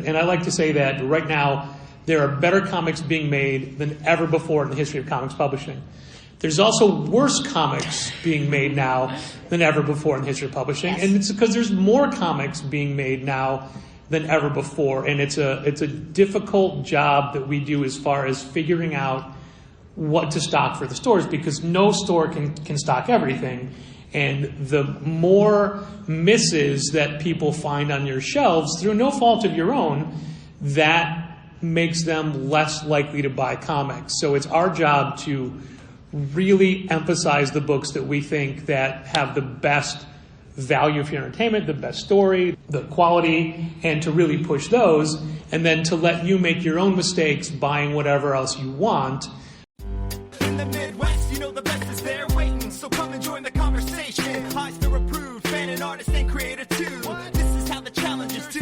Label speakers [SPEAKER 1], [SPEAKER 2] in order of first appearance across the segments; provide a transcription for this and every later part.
[SPEAKER 1] And I like to say that right now, there are better comics being made than ever before in the history of comics publishing. There's also worse comics being made now than ever before in the history of publishing. And it's because there's more comics being made now than ever before. And it's a difficult job that we do as far as figuring out what to stock for the stores, because no store can stock everything. And the more misses that people find on your shelves through no fault of your own, that makes them less likely to buy comics. So it's our job to really emphasize the books that we think that have the best value for your entertainment, the best story, the quality, and to really push those, and then to let you make your own mistakes buying whatever else you want.
[SPEAKER 2] In the Midwest, you know the best is there waiting, so come and join the conversation. Eyes they're approved, fan and artist and creator too. This is how the challengers do.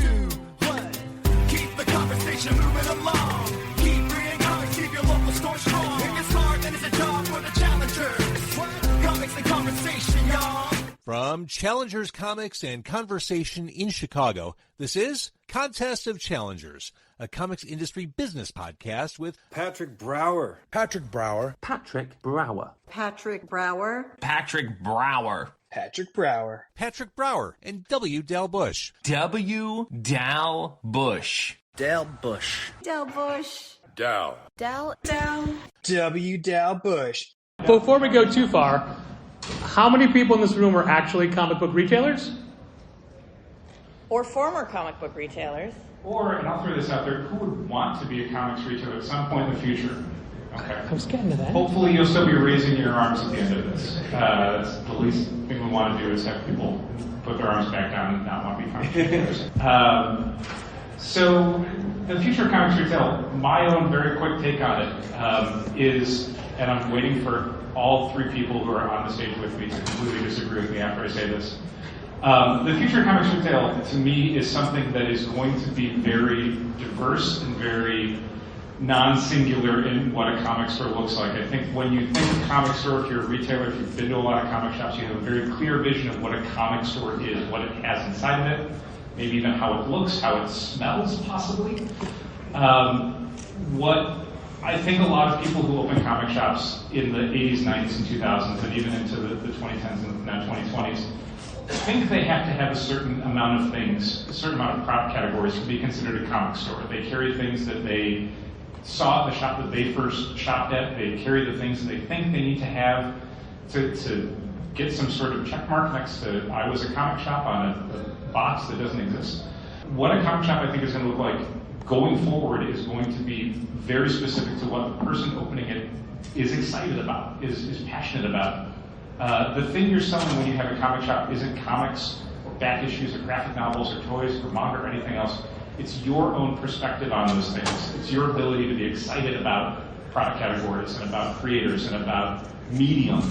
[SPEAKER 2] What? Keep the conversation moving along. Keep reading comics, keep your local store strong. It gets hard, then it's a job for the challengers. What? Comics and conversation, y'all.
[SPEAKER 3] From Challengers Comics and Conversation in Chicago, this is Contest of Challengers, a comics industry business podcast with
[SPEAKER 4] Patrick Brower.
[SPEAKER 5] Patrick Brower.
[SPEAKER 1] Patrick Brower.
[SPEAKER 6] Patrick Brower.
[SPEAKER 7] Patrick Brower.
[SPEAKER 5] Patrick Brower.
[SPEAKER 3] Patrick Brower and W. Dal Bush.
[SPEAKER 7] W. Dal Bush.
[SPEAKER 5] Dal Bush.
[SPEAKER 6] Dal Bush.
[SPEAKER 4] Dal.
[SPEAKER 6] Dal. Dal.
[SPEAKER 5] W. Dal Bush.
[SPEAKER 1] Before we go too far, how many people in this room are actually comic book retailers?
[SPEAKER 8] Or former comic book retailers.
[SPEAKER 9] Or, and I'll throw this out there, who would want to be a comics retailer at some point in the future? Okay.
[SPEAKER 1] I was getting to that.
[SPEAKER 9] Hopefully you'll still be raising your arms at the end of this. That's the least thing we want to do is have people put their arms back down and not want to be comics retailers. So, the future of comics retail, my own very quick take on it is, and I'm waiting for all three people who are on the stage with me to completely disagree with me after I say this. The future of comics retail, to me, is something that is going to be very diverse and very non-singular in what a comic store looks like. I think when you think of a comic store, if you're a retailer, if you've been to a lot of comic shops, you have a very clear vision of what a comic store is, what it has inside of it, maybe even how it looks, how it smells, possibly. What I think a lot of people who open comic shops in the 80s, 90s, and 2000s, and even into the 2010s and now 2020s, think they have to have a certain amount of things, a certain amount of product categories to be considered a comic store. They carry things that they saw at the shop that they first shopped at. They carry the things that they think they need to have to get some sort of check mark next to I was a comic shop on a box that doesn't exist. What a comic shop I think is going to look like going forward is going to be very specific to what the person opening it is excited about, is passionate about. The thing you're selling when you have a comic shop isn't comics or back issues or graphic novels or toys or manga or anything else. It's your own perspective on those things. It's your ability to be excited about product categories and about creators and about mediums.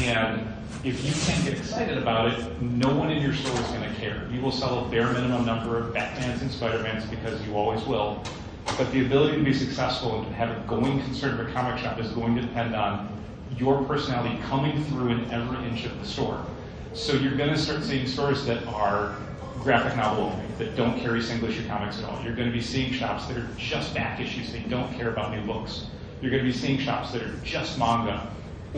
[SPEAKER 9] And if you can't get excited about it, no one in your store is going to care. You will sell a bare minimum number of Batmans and Spider-Mans because you always will. But the ability to be successful and to have a going concern of a comic shop is going to depend on your personality coming through in every inch of the store. So you're going to start seeing stores that are graphic novel only, that don't carry single issue comics at all. You're going to be seeing shops that are just back issues, they don't care about new books. You're going to be seeing shops that are just manga,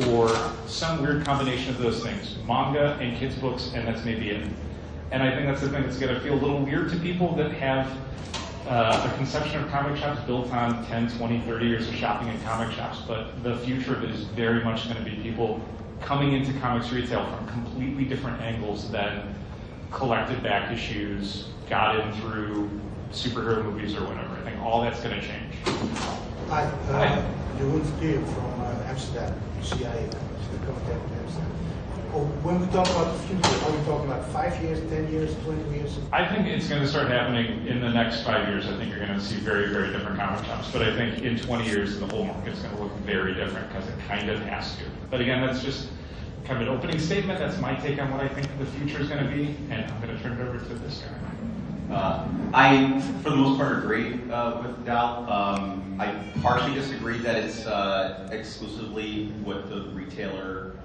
[SPEAKER 9] or some weird combination of those things. Manga and kids books, and that's maybe it. And I think that's the thing that's going to feel a little weird to people that have a conception of comic shops built on 10, 20, 30 years of shopping in comic shops, but the future of it is very much going to be people coming into comics retail from completely different angles than collected back issues, got in through superhero movies or whatever. I think all that's going to change.
[SPEAKER 10] Hi. Jeroen Verkeer from Amsterdam, CIA, Amsterdam. When we talk about the future, are we talking about 5 years, 10 years, 20 years?
[SPEAKER 9] I think it's going to start happening in the next 5 years. I think you're going to see very, very different comic shops. But I think in 20 years, the whole market's going to look very different because it kind of has to. But again, that's just kind of an opening statement. That's my take on what I think the future is going to be. And I'm going to turn it over to this guy.
[SPEAKER 11] I, for the most part, agree with Dal. I partially disagree that it's exclusively what the retailer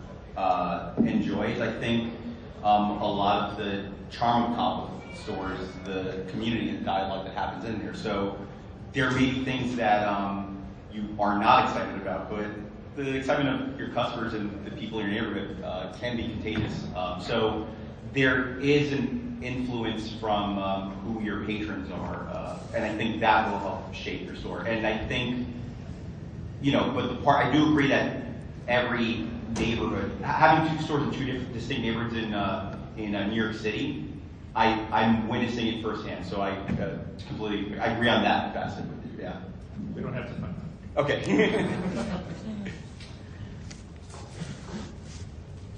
[SPEAKER 11] enjoys. I think a lot of the charm of comic stores, the community and dialogue that happens in there. So there may be things that you are not excited about, but the excitement of your customers and the people in your neighborhood can be contagious. So there is an influence from who your patrons are, and I think that will help shape your store. And I think, but the part, I do agree that every neighborhood, having 2 stores in 2 distinct neighborhoods in New York City, I'm witnessing it firsthand. So I completely, I agree on that facet with you. Yeah.
[SPEAKER 9] We don't have to find that.
[SPEAKER 11] Okay.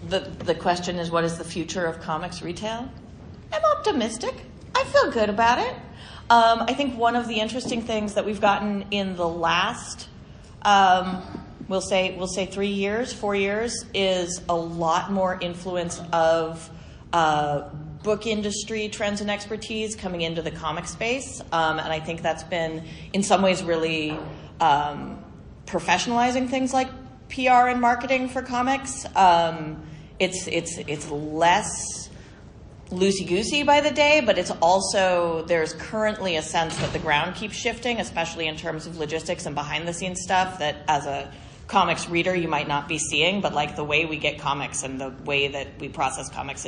[SPEAKER 8] The question is, what is the future of comics retail? I'm optimistic. I feel good about it. I think one of the interesting things that we've gotten in the last, we'll say 3 years, 4 years, is a lot more influence of book industry trends and expertise coming into the comic space, and I think that's been in some ways really professionalizing things like PR and marketing for comics. It's less loosey-goosey by the day, but it's also, there's currently a sense that the ground keeps shifting, especially in terms of logistics and behind-the-scenes stuff that as a comics reader you might not be seeing, but like the way we get comics and the way that we process comics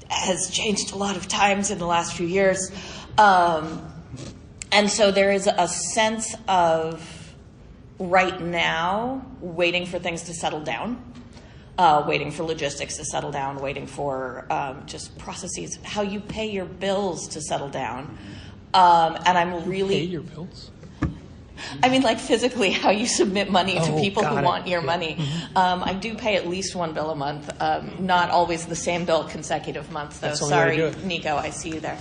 [SPEAKER 8] has changed a lot of times in the last few years. And so there is a sense of right now waiting for things to settle down. Waiting for logistics to settle down, waiting for just processes, how you pay your bills to settle down. And I'm really...
[SPEAKER 1] Pay your bills?
[SPEAKER 8] I mean, like physically, how you submit money to people who want your money. I do pay at least 1 bill a month, not always the same bill consecutive months, though.
[SPEAKER 1] That's the only way to do
[SPEAKER 8] Sorry,
[SPEAKER 1] it.
[SPEAKER 8] Nico, I see you there.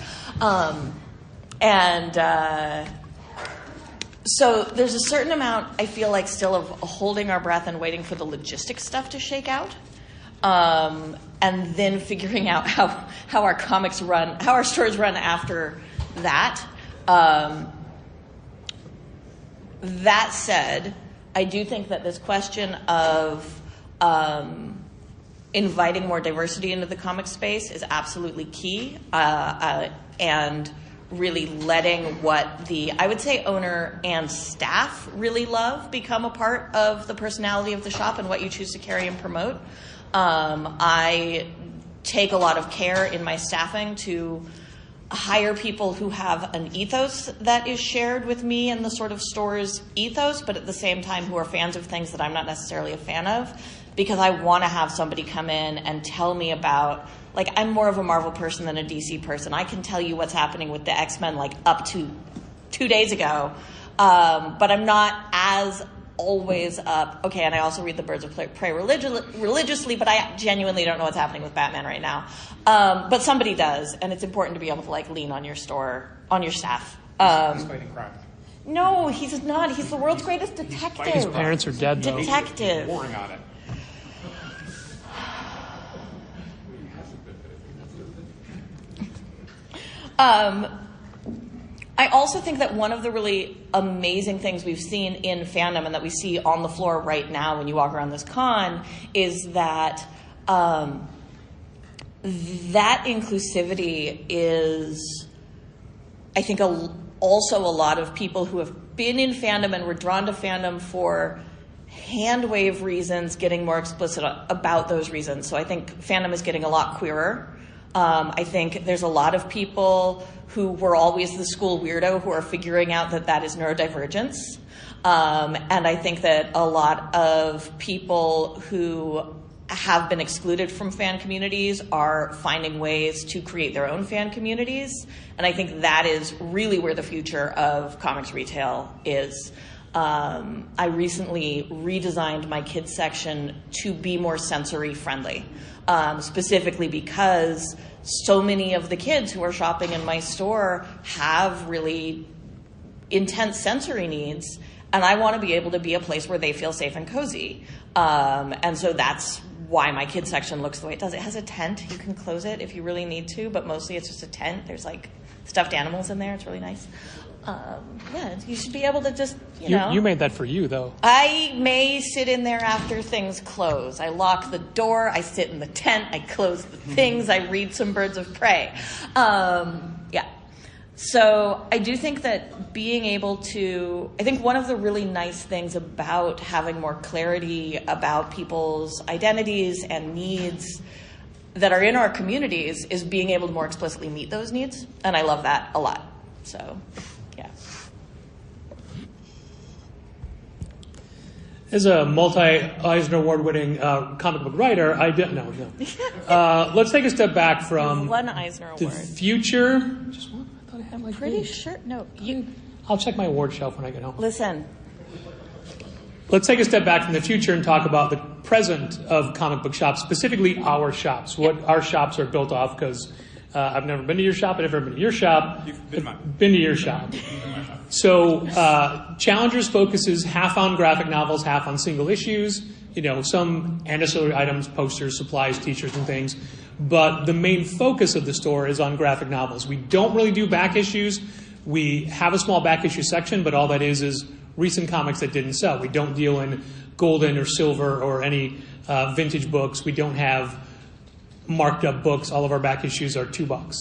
[SPEAKER 8] So there's a certain amount, I feel like, still of holding our breath and waiting for the logistics stuff to shake out. And then figuring out how our comics run, how our stores run after that. That said, I do think that this question of inviting more diversity into the comic space is absolutely key. And really letting what I would say owner and staff really love become a part of the personality of the shop and what you choose to carry and promote. I take a lot of care in my staffing to hire people who have an ethos that is shared with me and the sort of store's ethos, but at the same time who are fans of things that I'm not necessarily a fan of, because I want to have somebody come in and tell me about, like, I'm more of a Marvel person than a DC person. I can tell you what's happening with the X-Men like up to 2 days ago, but I'm not as always up. Okay, and I also read the Birds of Prey religiously, but I genuinely don't know what's happening with Batman right now. But somebody does, and it's important to be able to like lean on your store, on your staff.
[SPEAKER 9] He's fighting crime.
[SPEAKER 8] No, he's not. He's the world's greatest detective.
[SPEAKER 1] His parents are dead, though.
[SPEAKER 8] Detective.
[SPEAKER 9] Warring on it.
[SPEAKER 8] I also think that one of the really amazing things we've seen in fandom and that we see on the floor right now when you walk around this con is that that inclusivity is, I think, also a lot of people who have been in fandom and were drawn to fandom for hand wave reasons getting more explicit about those reasons. So I think fandom is getting a lot queerer. I think there's a lot of people who were always the school weirdo who are figuring out that that is neurodivergence. And I think that a lot of people who have been excluded from fan communities are finding ways to create their own fan communities. And I think that is really where the future of comics retail is. I recently redesigned my kids section to be more sensory friendly, specifically because so many of the kids who are shopping in my store have really intense sensory needs, and I want to be able to be a place where they feel safe and cozy. And so that's why my kids section looks the way it does. It has a tent. You can close it if you really need to, but mostly it's just a tent. There's like stuffed animals in there. It's really nice. Yeah, you should be able to just, you know.
[SPEAKER 1] You made that for you, though.
[SPEAKER 8] I may sit in there after things close. I lock the door, I sit in the tent, I close the things, I read some Birds of Prey. Yeah. So I do think that being able to, I think one of the really nice things about having more clarity about people's identities and needs that are in our communities is being able to more explicitly meet those needs. And I love that a lot. So, yeah.
[SPEAKER 1] As a multi-Eisner Award-winning comic book writer, I didn't know. No. Let's take a step back from
[SPEAKER 8] one Eisner
[SPEAKER 1] the
[SPEAKER 8] Award.
[SPEAKER 1] Future. Just one? I thought I had like
[SPEAKER 8] Pretty
[SPEAKER 1] three.
[SPEAKER 8] sure. No,
[SPEAKER 1] I'll check my award shelf when I get home.
[SPEAKER 8] listen.
[SPEAKER 1] Let's take a step back from the future and talk about the present of comic book shops, specifically our shops, what our shops are built off, because I've never been to your shop, I've never been to your shop.
[SPEAKER 9] You've been mine.
[SPEAKER 1] Been to your shop. So Challengers focuses half on graphic novels, half on single issues, you know, some ancillary items, posters, supplies, t-shirts, and things. But the main focus of the store is on graphic novels. We don't really do back issues. We have a small back issue section, but all that is recent comics that didn't sell. We don't deal in golden or silver or any vintage books. We don't have marked up books. All of our back issues are $2.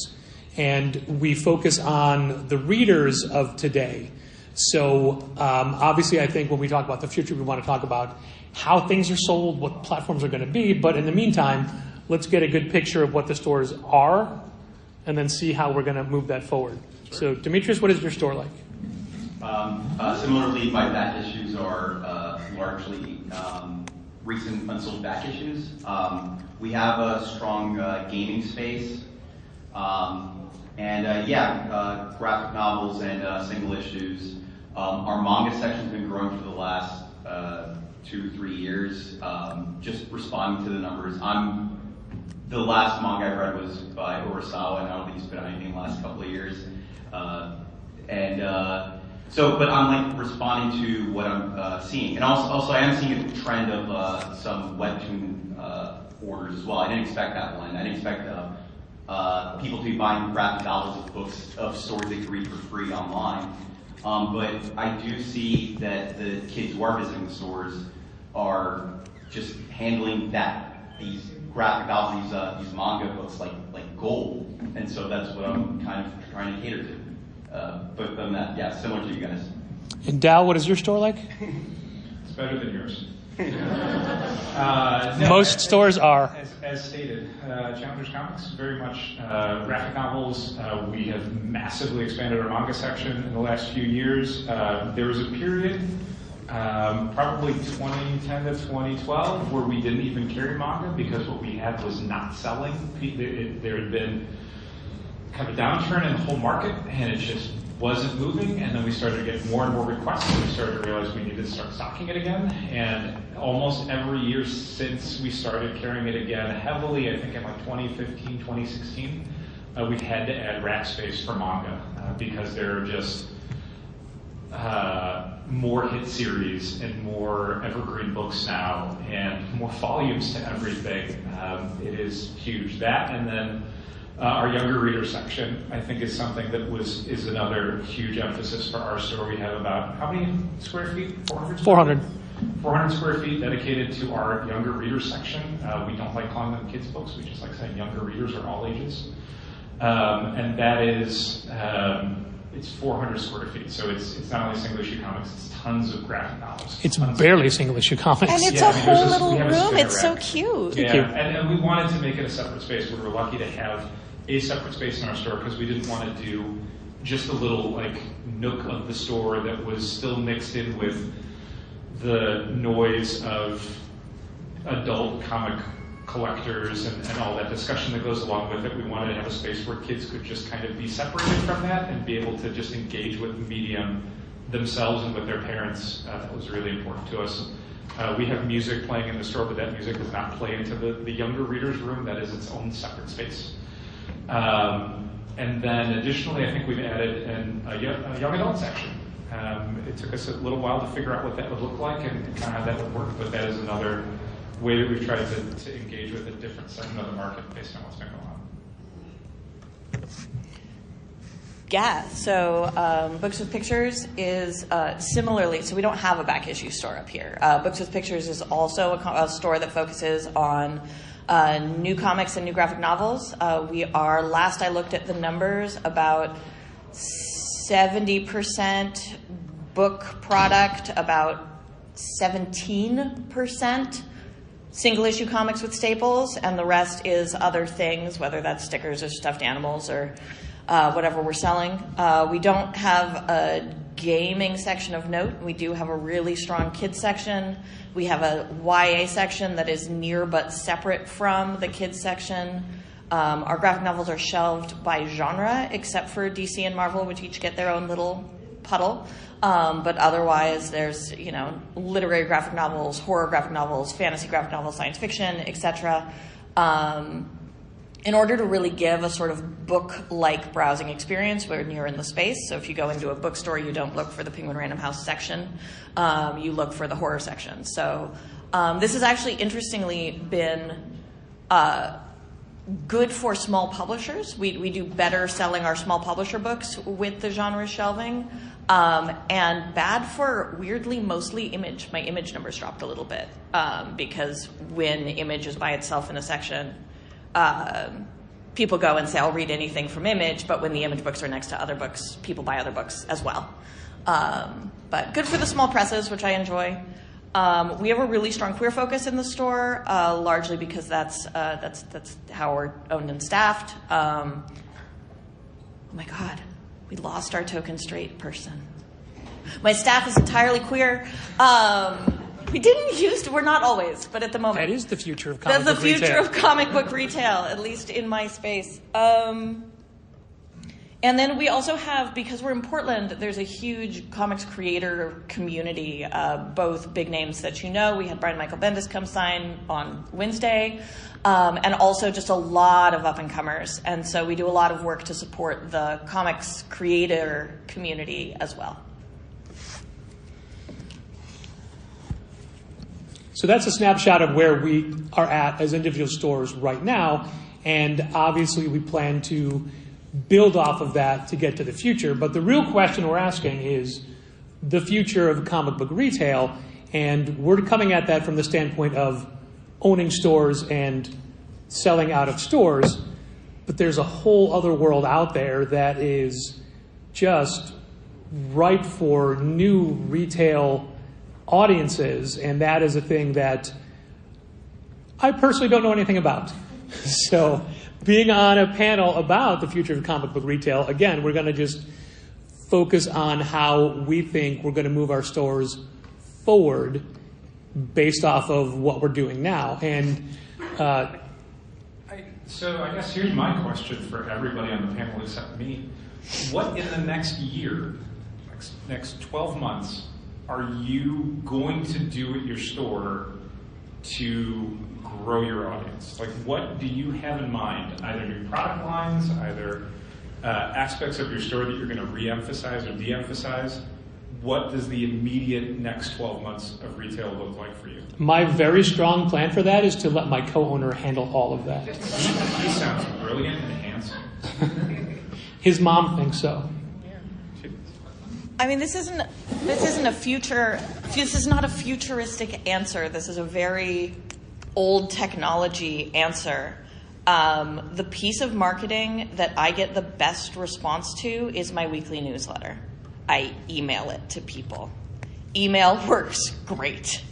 [SPEAKER 1] And we focus on the readers of today. So obviously I think when we talk about the future, we want to talk about how things are sold, what platforms are going to be. But in the meantime, let's get a good picture of what the stores are and then see how we're going to move that forward. So Dimitrios, what is your store like?
[SPEAKER 11] Similarly, my back issues are largely recent unsold back issues. We have a strong gaming space, graphic novels and single issues. Our manga section's been growing for the last 2-3 years, just responding to the numbers. The last manga I read was by Urasawa, and I don't think he's put out anything in the last couple of years. But I'm like responding to what I'm seeing, and also I am seeing a trend of some webtoon orders as well. I didn't expect that one. I didn't expect people to be buying graphic novels of books of stories they can read for free online. But I do see that the kids who are visiting the stores are just handling these graphic novels, these manga books like gold, and so that's what I'm kind of trying to cater to. But then similar to you guys.
[SPEAKER 1] And Dal, what is your store like?
[SPEAKER 9] It's better than yours.
[SPEAKER 1] Most stores are.
[SPEAKER 9] As stated, Challengers Comics, very much graphic novels. We have massively expanded our manga section in the last few years. There was a period, probably 2010 to 2012, where we didn't even carry manga because what we had was not selling. There had been kind of a downturn in the whole market, and it just wasn't moving. And then we started to get more and more requests, and we started to realize we needed to start stocking it again. And almost every year since we started carrying it again heavily, I think in like 2015, 2016, we've had to add rack space for manga because there are just more hit series and more evergreen books now and more volumes to everything. It is huge. That, and then our younger reader section, I think, is something that is another huge emphasis for our store. We have about, how many square feet? 400?
[SPEAKER 1] 400.
[SPEAKER 9] 400 square feet dedicated to our younger reader section. We don't like calling them kids' books. We just like saying younger readers are all ages. And that is, it's 400 square feet. So it's not only single issue comics, it's tons of graphic novels.
[SPEAKER 1] It's barely single issue comics.
[SPEAKER 8] And it's a whole little room. It's so cute.
[SPEAKER 9] Yeah, and we wanted to make it a separate space. We were lucky to have a separate space in our store because we didn't want to do just a little like nook of the store that was still mixed in with the noise of adult comic collectors and all that discussion that goes along with it. We wanted to have a space where kids could just kind of be separated from that and be able to just engage with the medium themselves and with their parents. That was really important to us. We have music playing in the store, but that music does not play into the younger readers room. That is its own separate space. And then additionally, I think we've added a young adult section. It took us a little while to figure out what that would look like and kind of how that would work, but that is another way that we've tried to engage with a different segment of the market based on what's been going on.
[SPEAKER 8] Yeah, so Books with Pictures is similarly, so we don't have a back issue store up here. Books with Pictures is also a store that focuses on new comics and new graphic novels. We are, last I looked at the numbers, about 70% book product, about 17% single issue comics with staples, and the rest is other things, whether that's stickers or stuffed animals or whatever we're selling. We don't have a gaming section of note. We do have a really strong kids section. We have a YA section that is near but separate from the kids section. Our graphic novels are shelved by genre, except for DC and Marvel, which each get their own little puddle. But otherwise, there's, literary graphic novels, horror graphic novels, fantasy graphic novels, science fiction, etc. In order to really give a sort of book-like browsing experience when you're in the space. So if you go into a bookstore, you don't look for the Penguin Random House section. You look for the horror section. So this has actually, interestingly, been good for small publishers. We do better selling our small publisher books with the genre shelving. And bad for, weirdly, mostly Image. My Image numbers dropped a little bit because when Image is by itself in a section, people go and say, I'll read anything from Image, but when the Image books are next to other books, people buy other books as well. But good for the small presses, which I enjoy. We have a really strong queer focus in the store, largely because that's how we're owned and staffed. Oh my God, we lost our token straight person. My staff is entirely queer. We didn't used to, we're not always, but at the moment.
[SPEAKER 1] That is the future of comic book
[SPEAKER 8] That's the future
[SPEAKER 1] retail.
[SPEAKER 8] of comic book retail, at least in my space. And then we also have, because we're in Portland, there's a huge comics creator community, both big names that you know. We had Brian Michael Bendis come sign on Wednesday, and also just a lot of up-and-comers. And so we do a lot of work to support the comics creator community as well.
[SPEAKER 1] So that's a snapshot of where we are at as individual stores right now, and obviously we plan to build off of that to get to the future. But the real question we're asking is the future of comic book retail, and we're coming at that from the standpoint of owning stores and selling out of stores, but there's a whole other world out there that is just ripe for new retail audiences, and that is a thing that I personally don't know anything about. So being on a panel about the future of comic book retail, again, we're going to just focus on how we think we're going to move our stores forward based off of what we're doing now. And
[SPEAKER 9] so I guess here's my question for everybody on the panel except me. What in the next year, next 12 months, are you going to do at your store to grow your audience? Like, what do you have in mind? Either new product lines, either aspects of your store that you're going to re-emphasize or de-emphasize? What does the immediate next 12 months of retail look like for you?
[SPEAKER 1] my very strong plan for that is to let my co-owner handle all of that.
[SPEAKER 9] He sounds brilliant and handsome.
[SPEAKER 1] His mom thinks so.
[SPEAKER 8] I mean, this isn't a future. This is not a futuristic answer. This is a very old technology answer. The piece of marketing that I get the best response to is my weekly newsletter. I email it to people. Email works great.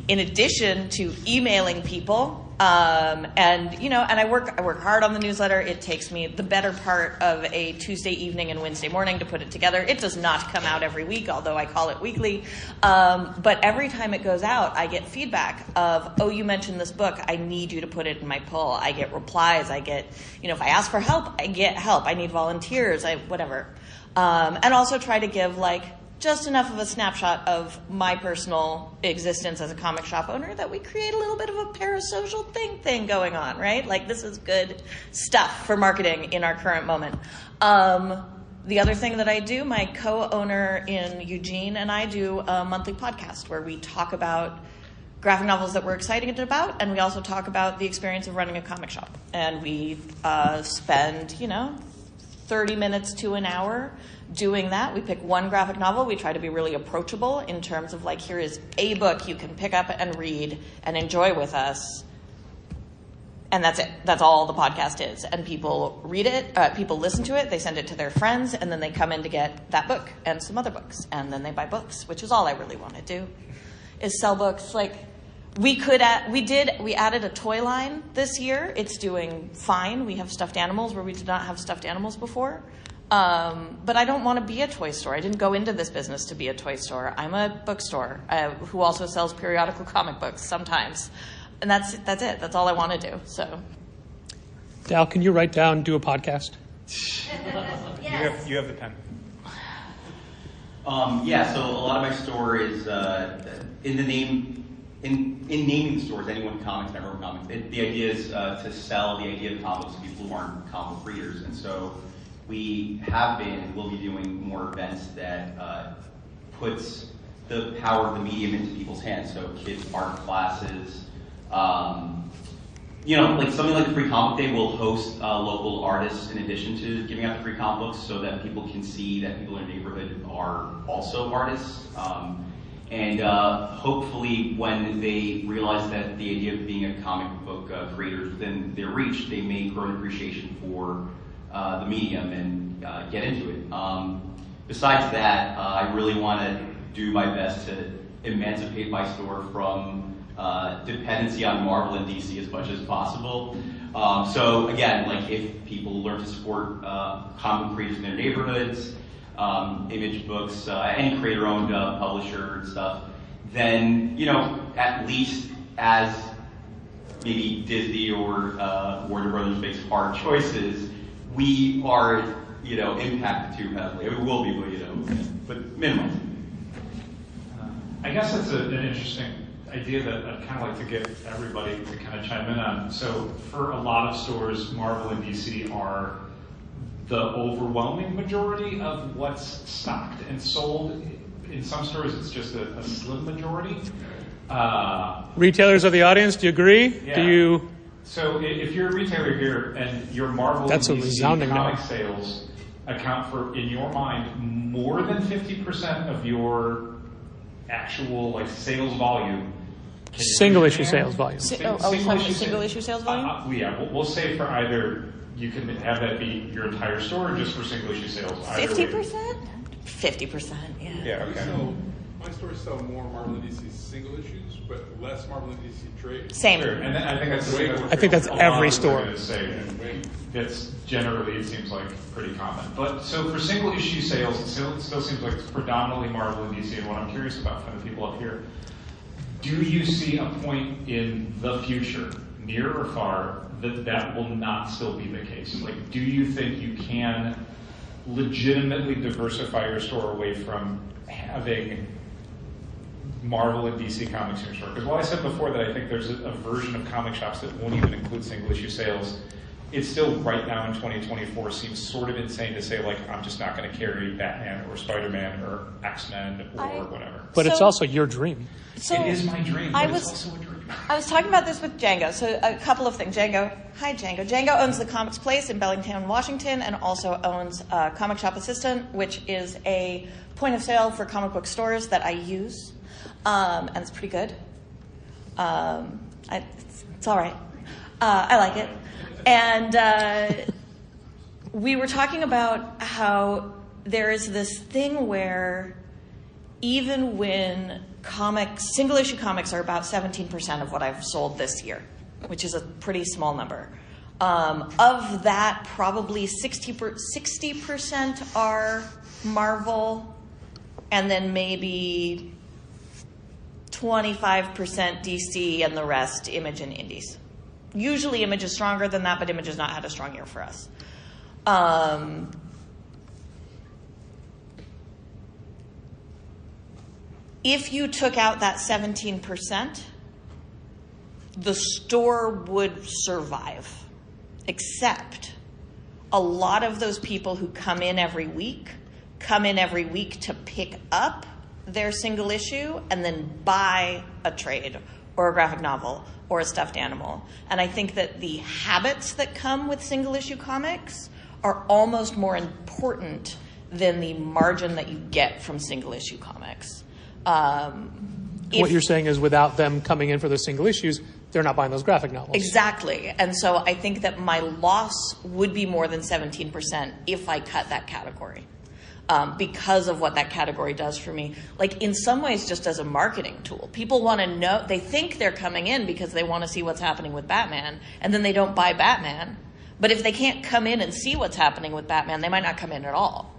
[SPEAKER 8] In addition to emailing people, and I work hard on the newsletter. It takes me the better part of a Tuesday evening and Wednesday morning to put it together. It does not come out every week, although I call it weekly. But every time it goes out, I get feedback of, oh, you mentioned this book. I need you to put it in my poll. I get replies. I get, if I ask for help, I get help. I need volunteers. Whatever. And also try to give just enough of a snapshot of my personal existence as a comic shop owner that we create a little bit of a parasocial thing going on, right? This is good stuff for marketing in our current moment. The other thing that I do, my co-owner in Eugene and I do a monthly podcast where we talk about graphic novels that we're excited about, and we also talk about the experience of running a comic shop. And we spend, 30 minutes to an hour doing that. We pick one graphic novel. We try to be really approachable in terms of like, here is a book you can pick up and read and enjoy with us. And that's it. That's all the podcast is. And people read it, people listen to it, they send it to their friends, and then they come in to get that book and some other books. And then they buy books, which is all I really want to do, is sell books. Like, we added a toy line this year. It's doing fine. We have stuffed animals where we did not have stuffed animals before. But I don't want to be a toy store. I didn't go into this business to be a toy store. I'm a bookstore who also sells periodical comic books sometimes. And that's it. That's all I want to do. So,
[SPEAKER 1] Dal, can you write down, do a podcast?
[SPEAKER 5] Yes. You have the pen.
[SPEAKER 11] Yeah, so a lot of my store is in naming the stores, anyone comics, never comics. The idea is to sell the idea of comics to people who aren't comic book readers. And so we have been and will be doing more events that puts the power of the medium into people's hands. So kids' art classes, like something like the Free Comic Day will host local artists in addition to giving out the free comic books so that people can see that people in the neighborhood are also artists. And hopefully when they realize that the idea of being a comic book creator is within their reach, they may grow an appreciation for the medium and get into it. Besides that, I really want to do my best to emancipate my store from dependency on Marvel and DC as much as possible. So again, like if people learn to support comic book creators in their neighborhoods, Image Books, any creator-owned publisher and stuff, then at least as maybe Disney or Warner Brothers makes hard choices, we are impacted too heavily. It will be, but minimum.
[SPEAKER 9] I guess that's an interesting idea that I'd kind of like to get everybody to kind of chime in on. So for a lot of stores, Marvel and DC are the overwhelming majority of what's stocked and sold. In some stores, it's just a slim majority.
[SPEAKER 1] Retailers of the audience, do you agree?
[SPEAKER 9] Yeah. So if you're a retailer here and your Marvel and DC comic sales account for, in your mind, more than 50% of your actual sales volume.
[SPEAKER 1] Single issue sales volume.
[SPEAKER 8] Single issue sales volume?
[SPEAKER 9] Yeah, we'll say for either, you can have that be your entire store or just for single issue sales.
[SPEAKER 8] 50%? 50%, yeah.
[SPEAKER 9] Yeah, okay.
[SPEAKER 4] So my stores sell more Marvel and DC single issues, but less Marvel and DC trade.
[SPEAKER 8] Same.
[SPEAKER 9] Sure. And I
[SPEAKER 1] think that's every store.
[SPEAKER 9] That's generally, it seems like, pretty common. But so for single issue sales, it still seems like it's predominantly Marvel and DC. And what I'm curious about from the people up here, do you see a point in the future, near or far, that will not still be the case? Like, do you think you can legitimately diversify your store away from having Marvel and DC comics in your store? Because while I said before that I think there's a version of comic shops that won't even include single issue sales, it still right now in 2024 seems sort of insane to say, I'm just not going to carry Batman or Spider-Man or X-Men or whatever.
[SPEAKER 1] But it's also your dream.
[SPEAKER 8] So
[SPEAKER 9] it is my dream, but it's also a dream.
[SPEAKER 8] I was talking about this with Django. So a couple of things. Hi Django. Django owns the Comics Place in Bellingham, Washington, and also owns Comic Shop Assistant, which is a point of sale for comic book stores that I use. And it's pretty good. It's all right. I like it. And we were talking about how there is this thing where even when single issue comics are about 17% of what I've sold this year, which is a pretty small number. Of that, probably 60% are Marvel, and then maybe 25% DC, and the rest Image and Indies. Usually Image is stronger than that, but Image has not had a strong year for us. If you took out that 17%, the store would survive, except a lot of those people who come in every week to pick up their single issue and then buy a trade or a graphic novel or a stuffed animal. And I think that the habits that come with single issue comics are almost more important than the margin that you get from single issue comics.
[SPEAKER 1] What you're saying is without them coming in for those single issues, they're not buying those graphic novels.
[SPEAKER 8] Exactly. And so I think that my loss would be more than 17% if I cut that category. Because of what that category does for me. Like, in some ways, just as a marketing tool. People want to know, they think they're coming in because they want to see what's happening with Batman, and then they don't buy Batman. But if they can't come in and see what's happening with Batman, they might not come in at all.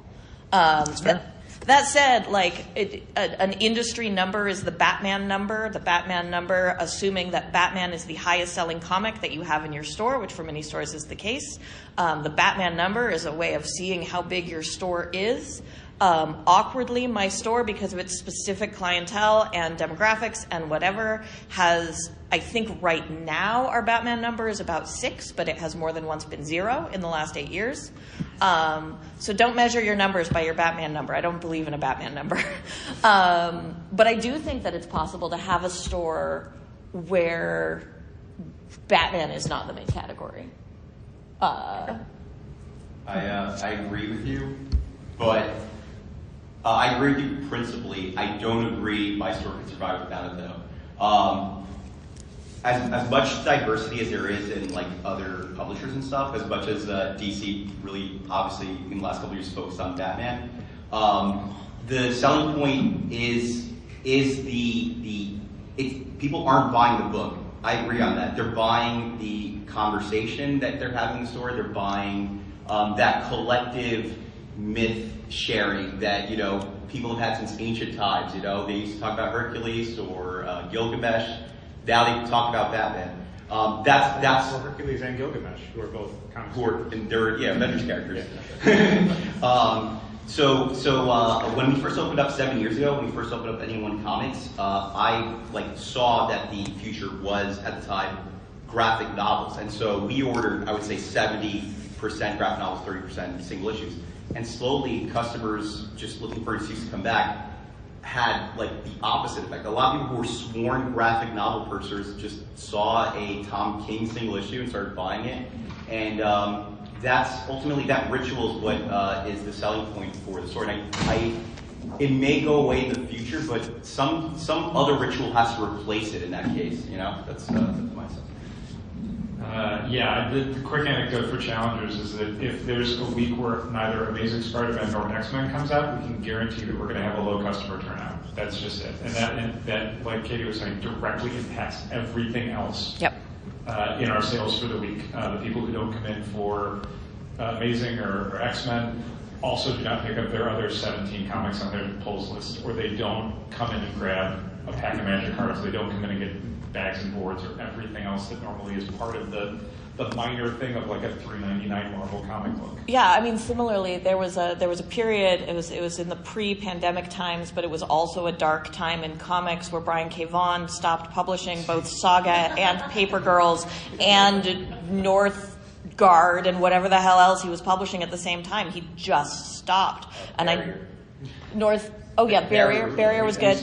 [SPEAKER 8] That said, like, an industry number is the Batman number. The Batman number, assuming that Batman is the highest selling comic that you have in your store, which for many stores is the case. The Batman number is a way of seeing how big your store is. Awkwardly, my store, because of its specific clientele and demographics and whatever, has, I think right now our Batman number is about 6, but it has more than once been 0 in the last 8 years. So don't measure your numbers by your Batman number. I don't believe in a Batman number. But I do think that it's possible to have a store where Batman is not the main category.
[SPEAKER 11] I agree with you, but I agree with you principally. I don't agree my store could survive without it, though. As much diversity as there is in like other publishers and stuff, as much as DC really obviously in the last couple of years focused on Batman, the selling point is people aren't buying the book. I agree on that. They're buying the conversation that they're having in the store. They're buying that collective myth sharing that, you know, people have had since ancient times. You know, they used to talk about Hercules or Gilgamesh. Now they talk about Batman. That's
[SPEAKER 5] well, Hercules and Gilgamesh, who are both comics.
[SPEAKER 11] They're Avengers characters. So when we first opened up 7 years ago, when we first opened up Anyone Comics, I saw that the future was at the time graphic novels, and so we ordered, I would say, 70% graphic novels, 30% single issues, and slowly customers just looking for an excuse to come back had like the opposite effect. A lot of people who were sworn graphic novel purchasers just saw a Tom King single issue and started buying it, and that's ultimately, that ritual is what is the selling point for the store. And it may go away in the future, but some other ritual has to replace it in that case. You know, that's my sense.
[SPEAKER 9] The quick anecdote for challengers is that if there's a week where neither Amazing Spider-Man nor X-Men comes out, we can guarantee that we're going to have a low customer turnout. That's just it. And that, like Katie was saying, directly impacts everything else.
[SPEAKER 8] Yep.
[SPEAKER 9] In our sales for the week. The people who don't come in for Amazing or X-Men also do not pick up their other 17 comics on their pulls list, or they don't come in and grab a pack of magic cards. They don't come in and get bags and boards or everything else that normally is part of the minor thing of like a $3.99 Marvel comic book.
[SPEAKER 8] Yeah, I mean, similarly, there was a period. It was in the pre-pandemic times, but it was also a dark time in comics where Brian K. Vaughan stopped publishing both Saga and Paper Girls and Northgard and whatever the hell else he was publishing at the same time. He just stopped.
[SPEAKER 11] Barrier.
[SPEAKER 8] Barrier was good.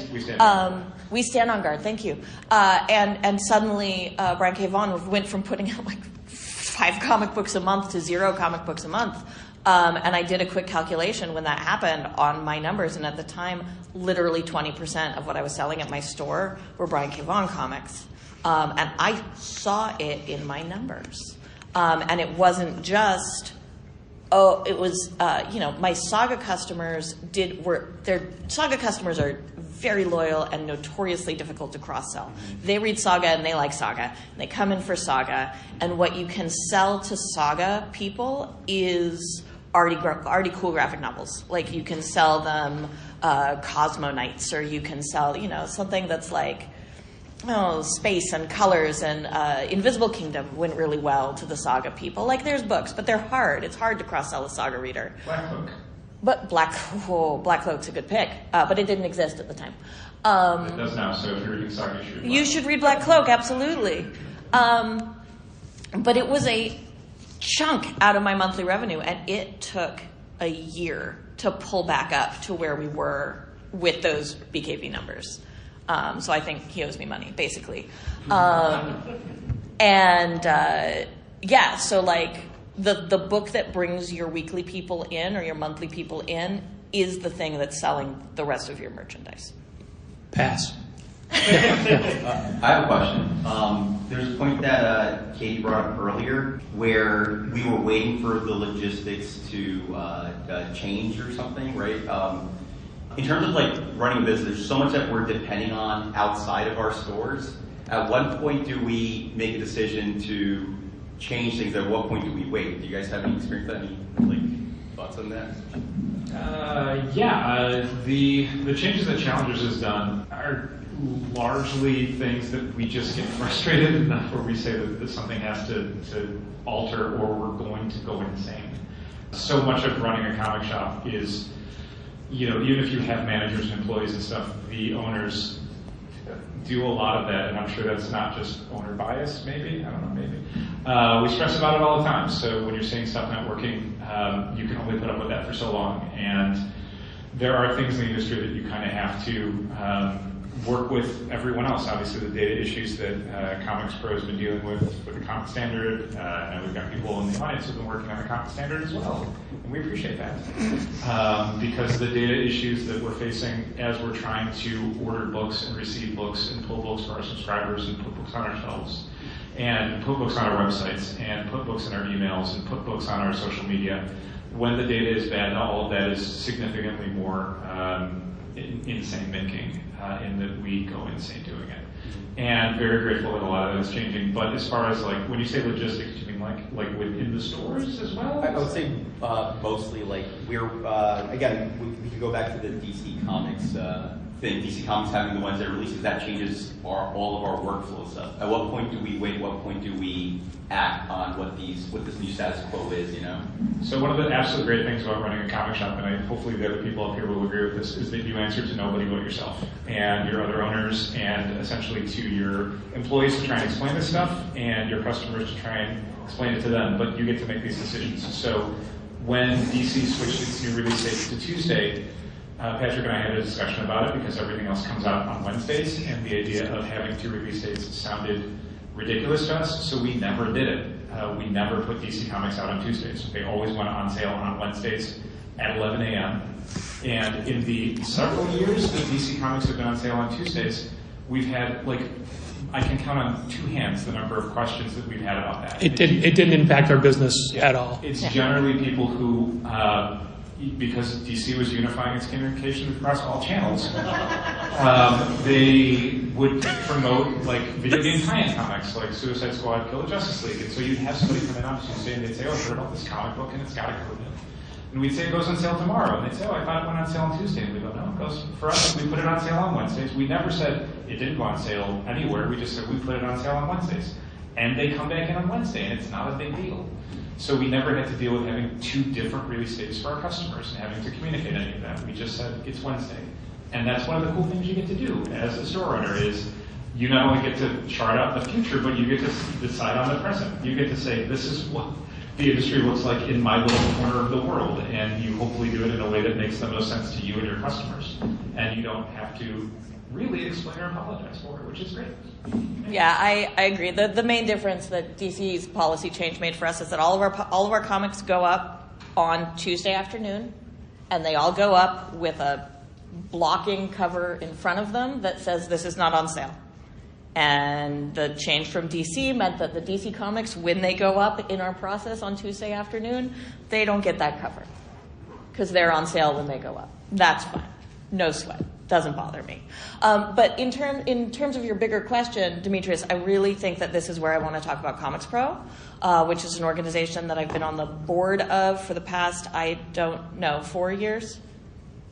[SPEAKER 8] We stand on guard. Thank you. And suddenly Brian K. Vaughan went from putting out like 5 comic books a month to 0 comic books a month. And I did a quick calculation when that happened on my numbers, and at the time, literally 20% of what I was selling at my store were Brian K. Vaughan comics. And I saw it in my numbers. And it wasn't just, it was, my Saga customers their Saga customers are very loyal and notoriously difficult to cross-sell. They read Saga and they like Saga. And they come in for Saga. And what you can sell to Saga people is already cool graphic novels. Like, you can sell them Cosmo Knights, or you can sell, something that's like, space and colors, and Invisible Kingdom went really well to the Saga people. Like, there's books, but they're hard. It's hard to cross-sell a Saga reader.
[SPEAKER 9] Black Cloak.
[SPEAKER 8] But Black Cloak's a good pick, but it didn't exist at the time.
[SPEAKER 9] It does now, so if you're reading Saga,
[SPEAKER 8] you should read Black Cloak, absolutely. But it was a chunk out of my monthly revenue, and it took a year to pull back up to where we were with those BKV numbers. So I think he owes me money, basically. So like, the book that brings your weekly people in or your monthly people in is the thing that's selling the rest of your merchandise.
[SPEAKER 1] Pass.
[SPEAKER 11] I have a question. There's a point that Katie brought up earlier where we were waiting for the logistics to change or something, right? In terms of like running a business, there's so much that we're depending on outside of our stores. At what point do we make a decision to change things? At what point do we wait? Do you guys have any experience with that? Any thoughts on that?
[SPEAKER 9] The changes that Challengers has done are largely things that we just get frustrated enough where we say that something has to alter or we're going to go insane. So much of running a comic shop is, even if you have managers and employees and stuff, the owners do a lot of that, and I'm sure that's not just owner bias, maybe, I don't know, maybe. We stress about it all the time, so when you're seeing stuff not working, you can only put up with that for so long, and there are things in the industry that you kind of have to work with everyone else. Obviously, the data issues that Comics Pro has been dealing with the Comic Standard, and we've got people in the audience who've been working on the Comic Standard as well, and we appreciate that. Because the data issues that we're facing as we're trying to order books and receive books and pull books for our subscribers and put books on our shelves, and put books on our websites, and put books in our emails, and put books on our social media, when the data is bad, all of that is significantly more insane making, in that we go insane doing it. And very grateful that a lot of that is changing. But as far as like, when you say logistics, do you mean like within the stores as well?
[SPEAKER 11] I would say mostly like we're, again, we could go back to the DC Comics thing. DC Comics having the Wednesday releases, that changes all of our workflow stuff. At what point do we wait? At what point do we act on what this new status quo is,
[SPEAKER 9] So one of the absolute great things about running a comic shop, and hopefully the other people up here will agree with this, is that you answer to nobody but yourself and your other owners, and essentially to your employees to try and explain this stuff, and your customers to try and explain it to them, but you get to make these decisions. So when DC switched its new release date to Tuesday, Patrick and I had a discussion about it because everything else comes out on Wednesdays, and the idea of having 2 release dates sounded ridiculous to us, so we never did it. We never put DC Comics out on Tuesdays. They always went on sale on Wednesdays at 11 a.m. And in the several years that DC Comics have been on sale on Tuesdays, we've had, I can count on 2 hands the number of questions that we've had about that.
[SPEAKER 1] It didn't impact our business at all.
[SPEAKER 9] It's generally people who, because DC was unifying its communication across all channels, they would promote video game tie-in comics like Suicide Squad, Kill the Justice League. And so you'd have somebody come in on Tuesday and they'd say, I heard about this comic book and it's got a code in it. And we'd say it goes on sale tomorrow. And they'd say, I thought it went on sale on Tuesday. And we go, no, it goes for us. We put it on sale on Wednesdays. We never said it didn't go on sale anywhere. We just said we put it on sale on Wednesdays. And they come back in on Wednesday, and it's not a big deal. So we never had to deal with having 2 different release dates for our customers and having to communicate any of that. We just said it's Wednesday. And that's one of the cool things you get to do as a store owner is you not only get to chart out the future, but you get to decide on the present. You get to say, this is what the industry looks like in my little corner of the world, and you hopefully do it in a way that makes the most sense to you and your customers. And you don't have to really explain or apologize for it, which is great.
[SPEAKER 8] Yeah, I agree. The main difference that DC's policy change made for us is that all of our comics go up on Tuesday afternoon, and they all go up with a blocking cover in front of them that says this is not on sale. And the change from DC meant that the DC comics, when they go up in our process on Tuesday afternoon, they don't get that cover because they're on sale when they go up. That's fine. No sweat. Doesn't bother me. But in terms of your bigger question, Dimitrios, I really think that this is where I want to talk about Comics Pro, which is an organization that I've been on the board of for the past, 4 years.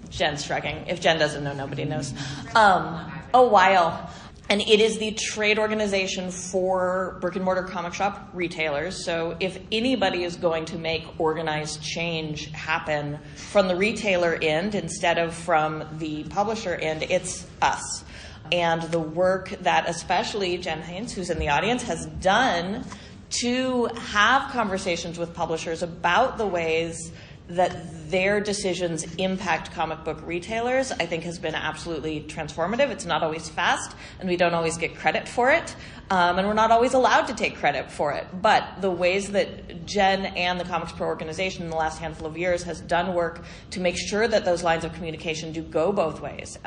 [SPEAKER 8] Jen's shrugging. If Jen doesn't know, nobody knows. A while. And it is the trade organization for brick and mortar comic shop retailers. So if anybody is going to make organized change happen from the retailer end instead of from the publisher end, it's us. And the work that especially Jen Haynes, who's in the audience, has done to have conversations with publishers about the ways that their decisions impact comic book retailers, I think has been absolutely transformative. It's not always fast, and we don't always get credit for it, and we're not always allowed to take credit for it. But the ways that Jen and the Comics Pro organization in the last handful of years has done work to make sure that those lines of communication do go both ways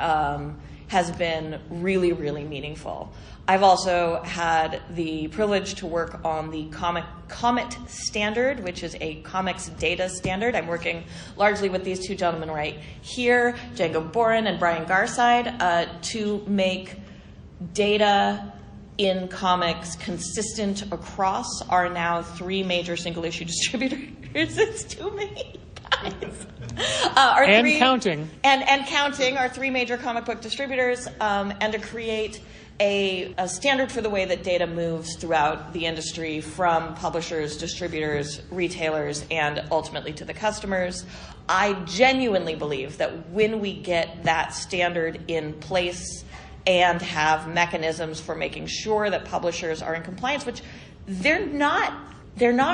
[SPEAKER 8] has been really, really meaningful. I've also had the privilege to work on the Comet standard, which is a comics data standard. I'm working largely with these two gentlemen right here, Django Boren and Brian Garside, to make data in comics consistent across our now 3 major single-issue distributors. It's too many, guys.
[SPEAKER 1] Counting.
[SPEAKER 8] And counting our 3 major comic book distributors, and to create a standard for the way that data moves throughout the industry from publishers, distributors, retailers, and ultimately to the customers. I genuinely believe that when we get that standard in place and have mechanisms for making sure that publishers are in compliance, which they're not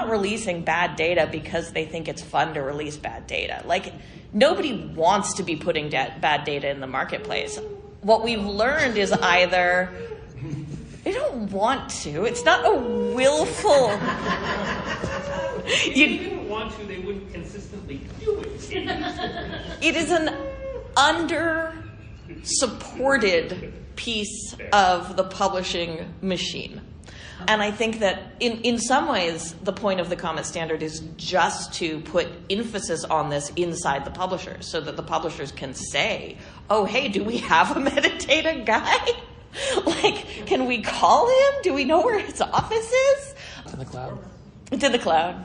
[SPEAKER 8] releasing bad data because they think it's fun to release bad data. Like, nobody wants to be putting bad data in the marketplace. What we've learned is either they don't want to. It's not a willful.
[SPEAKER 12] If they didn't want to, they wouldn't consistently do it.
[SPEAKER 8] It is an under-supported piece of the publishing machine. And I think that in some ways, the point of the Comet standard is just to put emphasis on this inside the publishers so that the publishers can say, oh, hey, do we have a metadata guy? Like, can we call him? Do we know where his office is?
[SPEAKER 1] To the cloud.
[SPEAKER 8] To the cloud.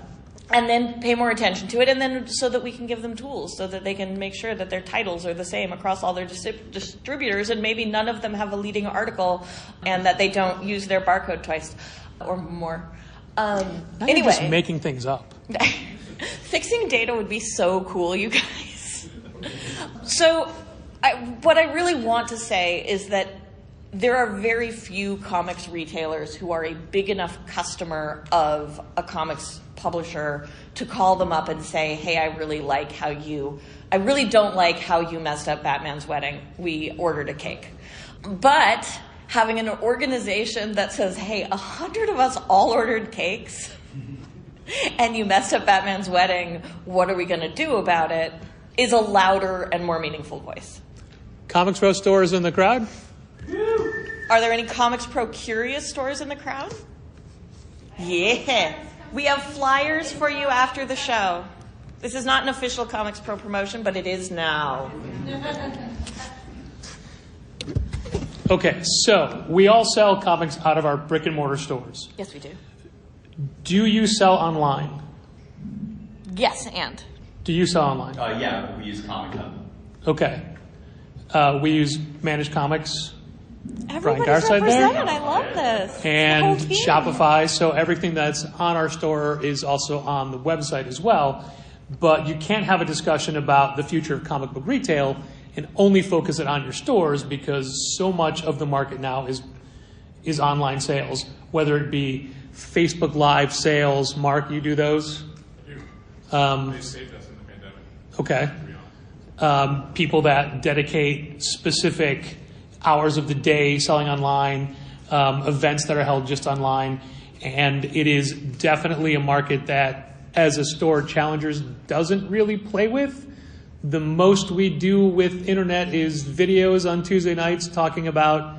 [SPEAKER 8] And then pay more attention to it, and then so that we can give them tools so that they can make sure that their titles are the same across all their distributors, and maybe none of them have a leading article, and that they don't use their barcode twice or more. Anyway,
[SPEAKER 1] you're just making things up.
[SPEAKER 8] Fixing data would be so cool, you guys. So what I really want to say is that there are very few comics retailers who are a big enough customer of a comics publisher to call them up and say, hey, I really don't like how you messed up Batman's wedding. We ordered a cake. But having an organization that says, hey, 100 of us all ordered cakes and you messed up Batman's wedding, what are we going to do about it, is a louder and more meaningful voice.
[SPEAKER 1] Comics Pro stores in the crowd?
[SPEAKER 8] Are there any Comics Pro Curious stores in the crowd? Yeah. We have flyers for you after the show. This is not an official Comics Pro promotion, but it is now.
[SPEAKER 1] Okay, so we all sell comics out of our brick and mortar stores.
[SPEAKER 8] Yes, we do.
[SPEAKER 1] Do you sell online?
[SPEAKER 8] Yes, and?
[SPEAKER 1] Do you sell online?
[SPEAKER 11] Yeah, we use Comic Hub.
[SPEAKER 1] Okay. We use Managed Comics.
[SPEAKER 8] Everybody's
[SPEAKER 1] Brian Garside
[SPEAKER 8] represented.
[SPEAKER 1] there.
[SPEAKER 8] I love this.
[SPEAKER 1] And
[SPEAKER 8] The whole team.
[SPEAKER 1] Shopify, so everything that's on our store is also on the website as well. But you can't have a discussion about the future of comic book retail and only focus it on your stores, because so much of the market now is online sales, whether it be Facebook Live sales. Mark, you do those?
[SPEAKER 4] I do. They saved us in the pandemic.
[SPEAKER 1] Okay. People that dedicate specific hours of the day selling online, events that are held just online. And it is definitely a market that, as a store, Challengers doesn't really play with. The most we do with internet is videos on Tuesday nights talking about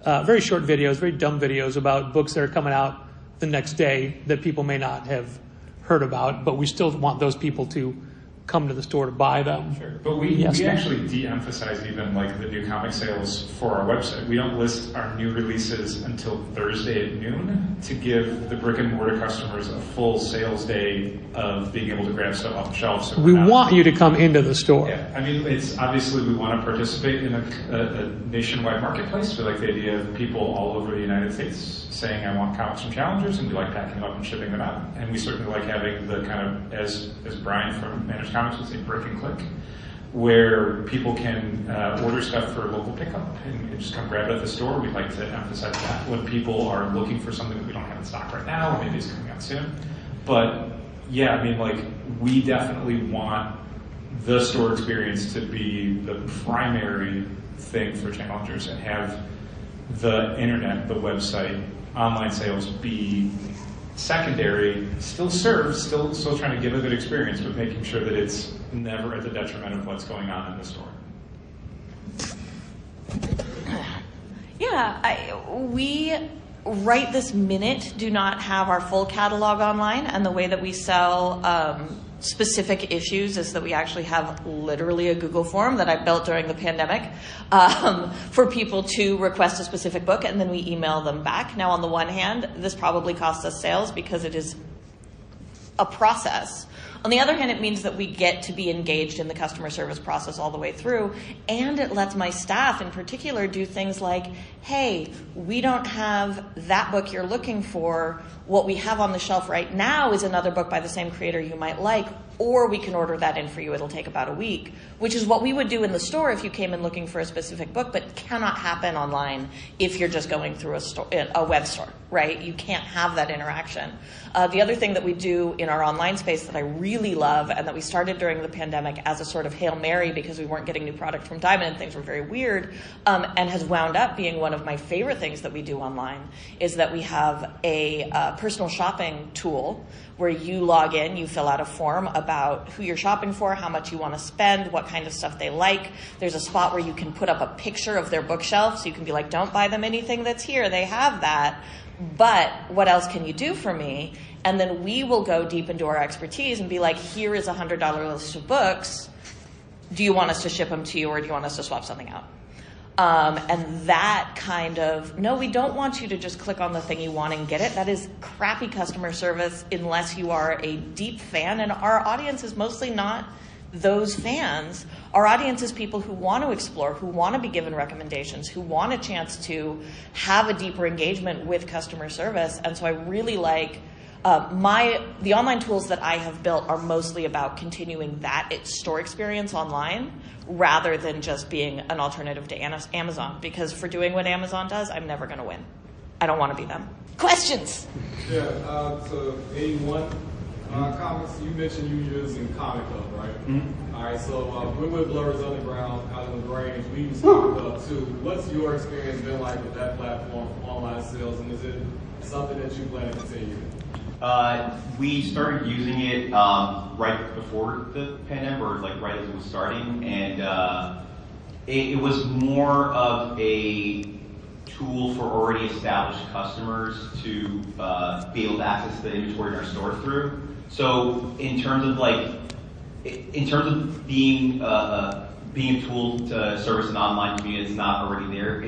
[SPEAKER 1] very short videos, very dumb videos about books that are coming out the next day that people may not have heard about, but we still want those people to come to the store to buy them.
[SPEAKER 5] Sure. But we actually de-emphasize even like the new comic sales for our website. We don't list our new releases until Thursday at noon to give the brick and mortar customers a full sales day of being able to grab stuff off the shelves. So
[SPEAKER 1] we want you to come into the store.
[SPEAKER 5] Yeah, I mean, it's obviously we want to participate in a nationwide marketplace. We like the idea of people all over the United States saying, I want comics from Challengers, and we like packing them up and shipping them out. And we certainly like having the kind of, as Brian from Managed Comics would say, brick and click, where people can order stuff for local pickup and just come grab it at the store. We'd like to emphasize that when people are looking for something that we don't have in stock right now, or maybe it's coming out soon. But yeah, I mean, like, we definitely want the store experience to be the primary thing for challengers and have the internet, the website, online sales be secondary, still trying to give a good experience, but making sure that it's never at the detriment of what's going on in the store.
[SPEAKER 8] Yeah, we right this minute do not have our full catalog online, and the way that we sell specific issues is that we actually have literally a Google form that I built during the pandemic for people to request a specific book, and then we email them back. Now, on the one hand, this probably costs us sales because it is a process. On the other hand, it means that we get to be engaged in the customer service process all the way through, and it lets my staff in particular do things like, hey, we don't have that book you're looking for. What we have on the shelf right now is another book by the same creator you might like, or we can order that in for you. It'll take about a week, which is what we would do in the store if you came in looking for a specific book, but cannot happen online if you're just going through a web store, right? You can't have that interaction. The other thing that we do in our online space that I really love, and that we started during the pandemic as a sort of Hail Mary because we weren't getting new product from Diamond and things were very weird, and has wound up being one of my favorite things that we do online, is that we have a personal shopping tool where you log in, you fill out a form about who you're shopping for, how much you want to spend, what kind of stuff they like. There's a spot where you can put up a picture of their bookshelf, so you can be like, don't buy them anything that's here, they have that. But what else can you do for me? And then we will go deep into our expertise and be like, here is a $100 list of books. Do you want us to ship them to you, or do you want us to swap something out? And that kind of, no, we don't want you to just click on the thing you want and get it. That is crappy customer service unless you are a deep fan. And our audience is mostly not those fans. Our audience is people who want to explore, who want to be given recommendations, who want a chance to have a deeper engagement with customer service. And so I really like the online tools that I have built are mostly about continuing that store experience online rather than just being an alternative to Amazon. Because for doing what Amazon does, I'm never going to win. I don't want to be them. Questions?
[SPEAKER 13] Yeah, so 81 comics, you mentioned you using Comic Hub, right? Mm-hmm. All right, so we're with Blurs Underground out in the range. We use Comic Hub too. What's your experience been like with that platform for online sales, and is it something that you plan to continue?
[SPEAKER 11] We started using it right before the pandemic, or like right as it was starting, and it was more of a tool for already established customers to be able to access the inventory in our store through. So in terms of being a tool to service an online community that's not already there,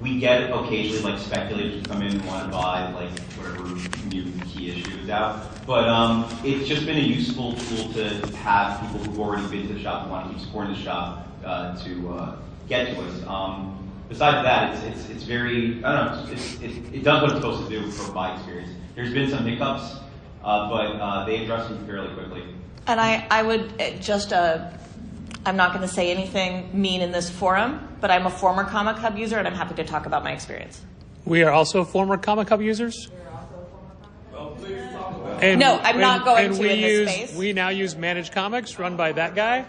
[SPEAKER 11] we get occasionally like speculators who come in and want to buy like whatever new key issue is out. But it's just been a useful tool to have people who've already been to the shop and want to keep supporting the shop to get to us. Besides that, it's very, I don't know, it does what it's supposed to do from my experience. There's been some hiccups, but they address them fairly quickly. And
[SPEAKER 8] I would just, I'm not going to say anything mean in this forum, but I'm a former Comic Hub user, and I'm happy to talk about my experience.
[SPEAKER 1] We are also former Comic Hub users.
[SPEAKER 13] Well, please talk about
[SPEAKER 1] it.
[SPEAKER 8] No, I'm not going to in this space.
[SPEAKER 1] We now use Managed Comics, run by that guy.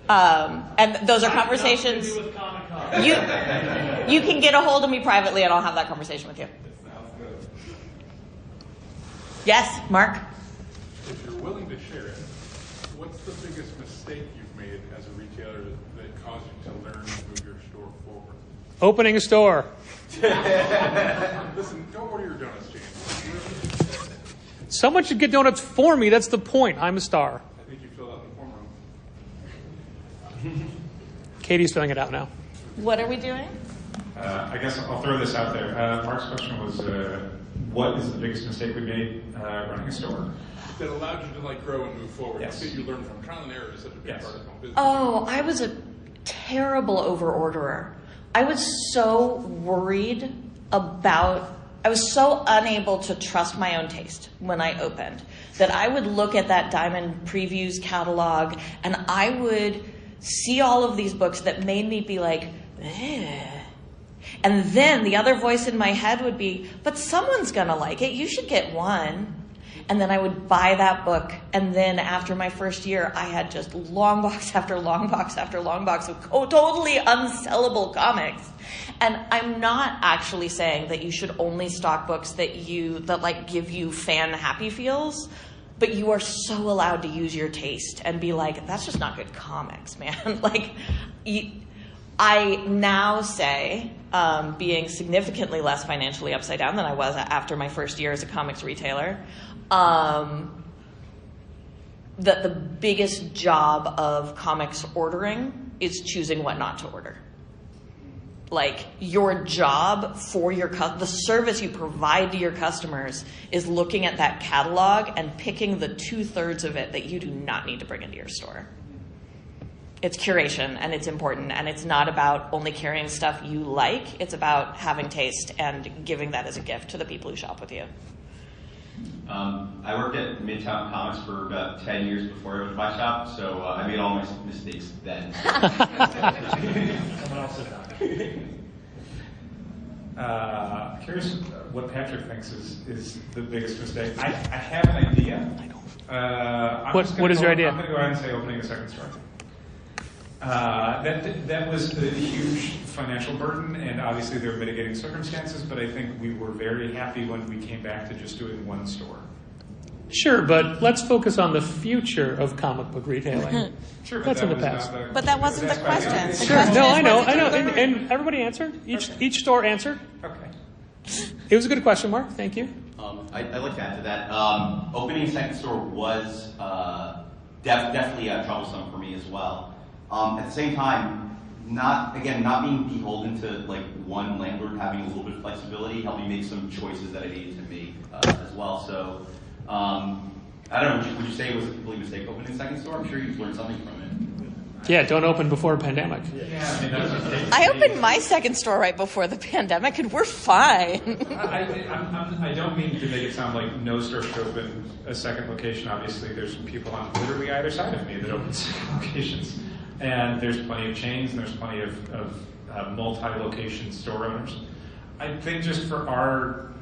[SPEAKER 8] And those are conversations. You can get a hold of me privately, and I'll have that conversation with you. Yes, Mark?
[SPEAKER 4] If you're willing to share it, what's the biggest mistake you've made as a retailer that caused you to learn to move your store forward?
[SPEAKER 1] Opening a store.
[SPEAKER 4] Listen, don't order your donuts, James.
[SPEAKER 1] Someone should get donuts for me. That's the point. I'm a star.
[SPEAKER 4] I think you filled out the form wrong.
[SPEAKER 1] Katie's filling it out now.
[SPEAKER 8] What are we doing?
[SPEAKER 5] I guess I'll throw this out there. Mark's question was, what is the biggest mistake we made running a store?
[SPEAKER 4] That allowed you to like grow and move forward.
[SPEAKER 5] Yes.
[SPEAKER 4] That you learn from. Trial and error is such a big part of business.
[SPEAKER 8] Oh, I was a terrible over-orderer. I was so worried about, I was so unable to trust my own taste when I opened that I would look at that Diamond Previews catalog and I would see all of these books that made me be like, eh. And then the other voice in my head would be, but someone's going to like it. You should get one. And then I would buy that book. And then after my first year, I had just long box after long box after long box of totally unsellable comics. And I'm not actually saying that you should only stock books that like give you fan happy feels, but you are so allowed to use your taste and be like, that's just not good comics, man. Like, I now say, being significantly less financially upside down than I was after my first year as a comics retailer, that the biggest job of comics ordering is choosing what not to order. Like, your job for the service you provide to your customers is looking at that catalog and picking the 2/3 of it that you do not need to bring into your store. It's curation, and it's important, and it's not about only carrying stuff you like. It's about having taste and giving that as a gift to the people who shop with you.
[SPEAKER 11] I worked at Midtown Comics for about 10 years before I opened my shop, so I made all my mistakes then.
[SPEAKER 5] Someone else is curious what Patrick thinks is the biggest mistake. I have an idea.
[SPEAKER 1] What is your idea?
[SPEAKER 5] I'm going to go ahead and say opening a second store. That was a huge financial burden, and obviously there were mitigating circumstances, but I think we were very happy when we came back to just doing one store.
[SPEAKER 1] Sure, but let's focus on the future of comic book retailing.
[SPEAKER 5] Sure,
[SPEAKER 1] that's in the past.
[SPEAKER 8] But that wasn't the question. The
[SPEAKER 1] Sure,
[SPEAKER 8] question
[SPEAKER 1] no,
[SPEAKER 8] is,
[SPEAKER 1] I know,
[SPEAKER 8] what did you learn?
[SPEAKER 1] and everybody answered. Each store answered.
[SPEAKER 5] Okay.
[SPEAKER 1] It was a good question, Mark. Thank you.
[SPEAKER 11] I'd like to add to that. Opening a second store was definitely troublesome for me as well. At the same time, not being beholden to like one landlord, having a little bit of flexibility helped me make some choices that I needed to make as well. So, I don't know, would you say it was a complete mistake opening a second store? I'm sure you've learned something from it.
[SPEAKER 1] Yeah, don't open before a pandemic.
[SPEAKER 5] Yeah,
[SPEAKER 8] I opened my second store right before the pandemic, and we're fine.
[SPEAKER 5] I don't mean to make it sound like no store should open a second location. Obviously, there's some people on literally either side of me that open second locations. And there's plenty of chains, and there's plenty of multi-location store owners. I think just for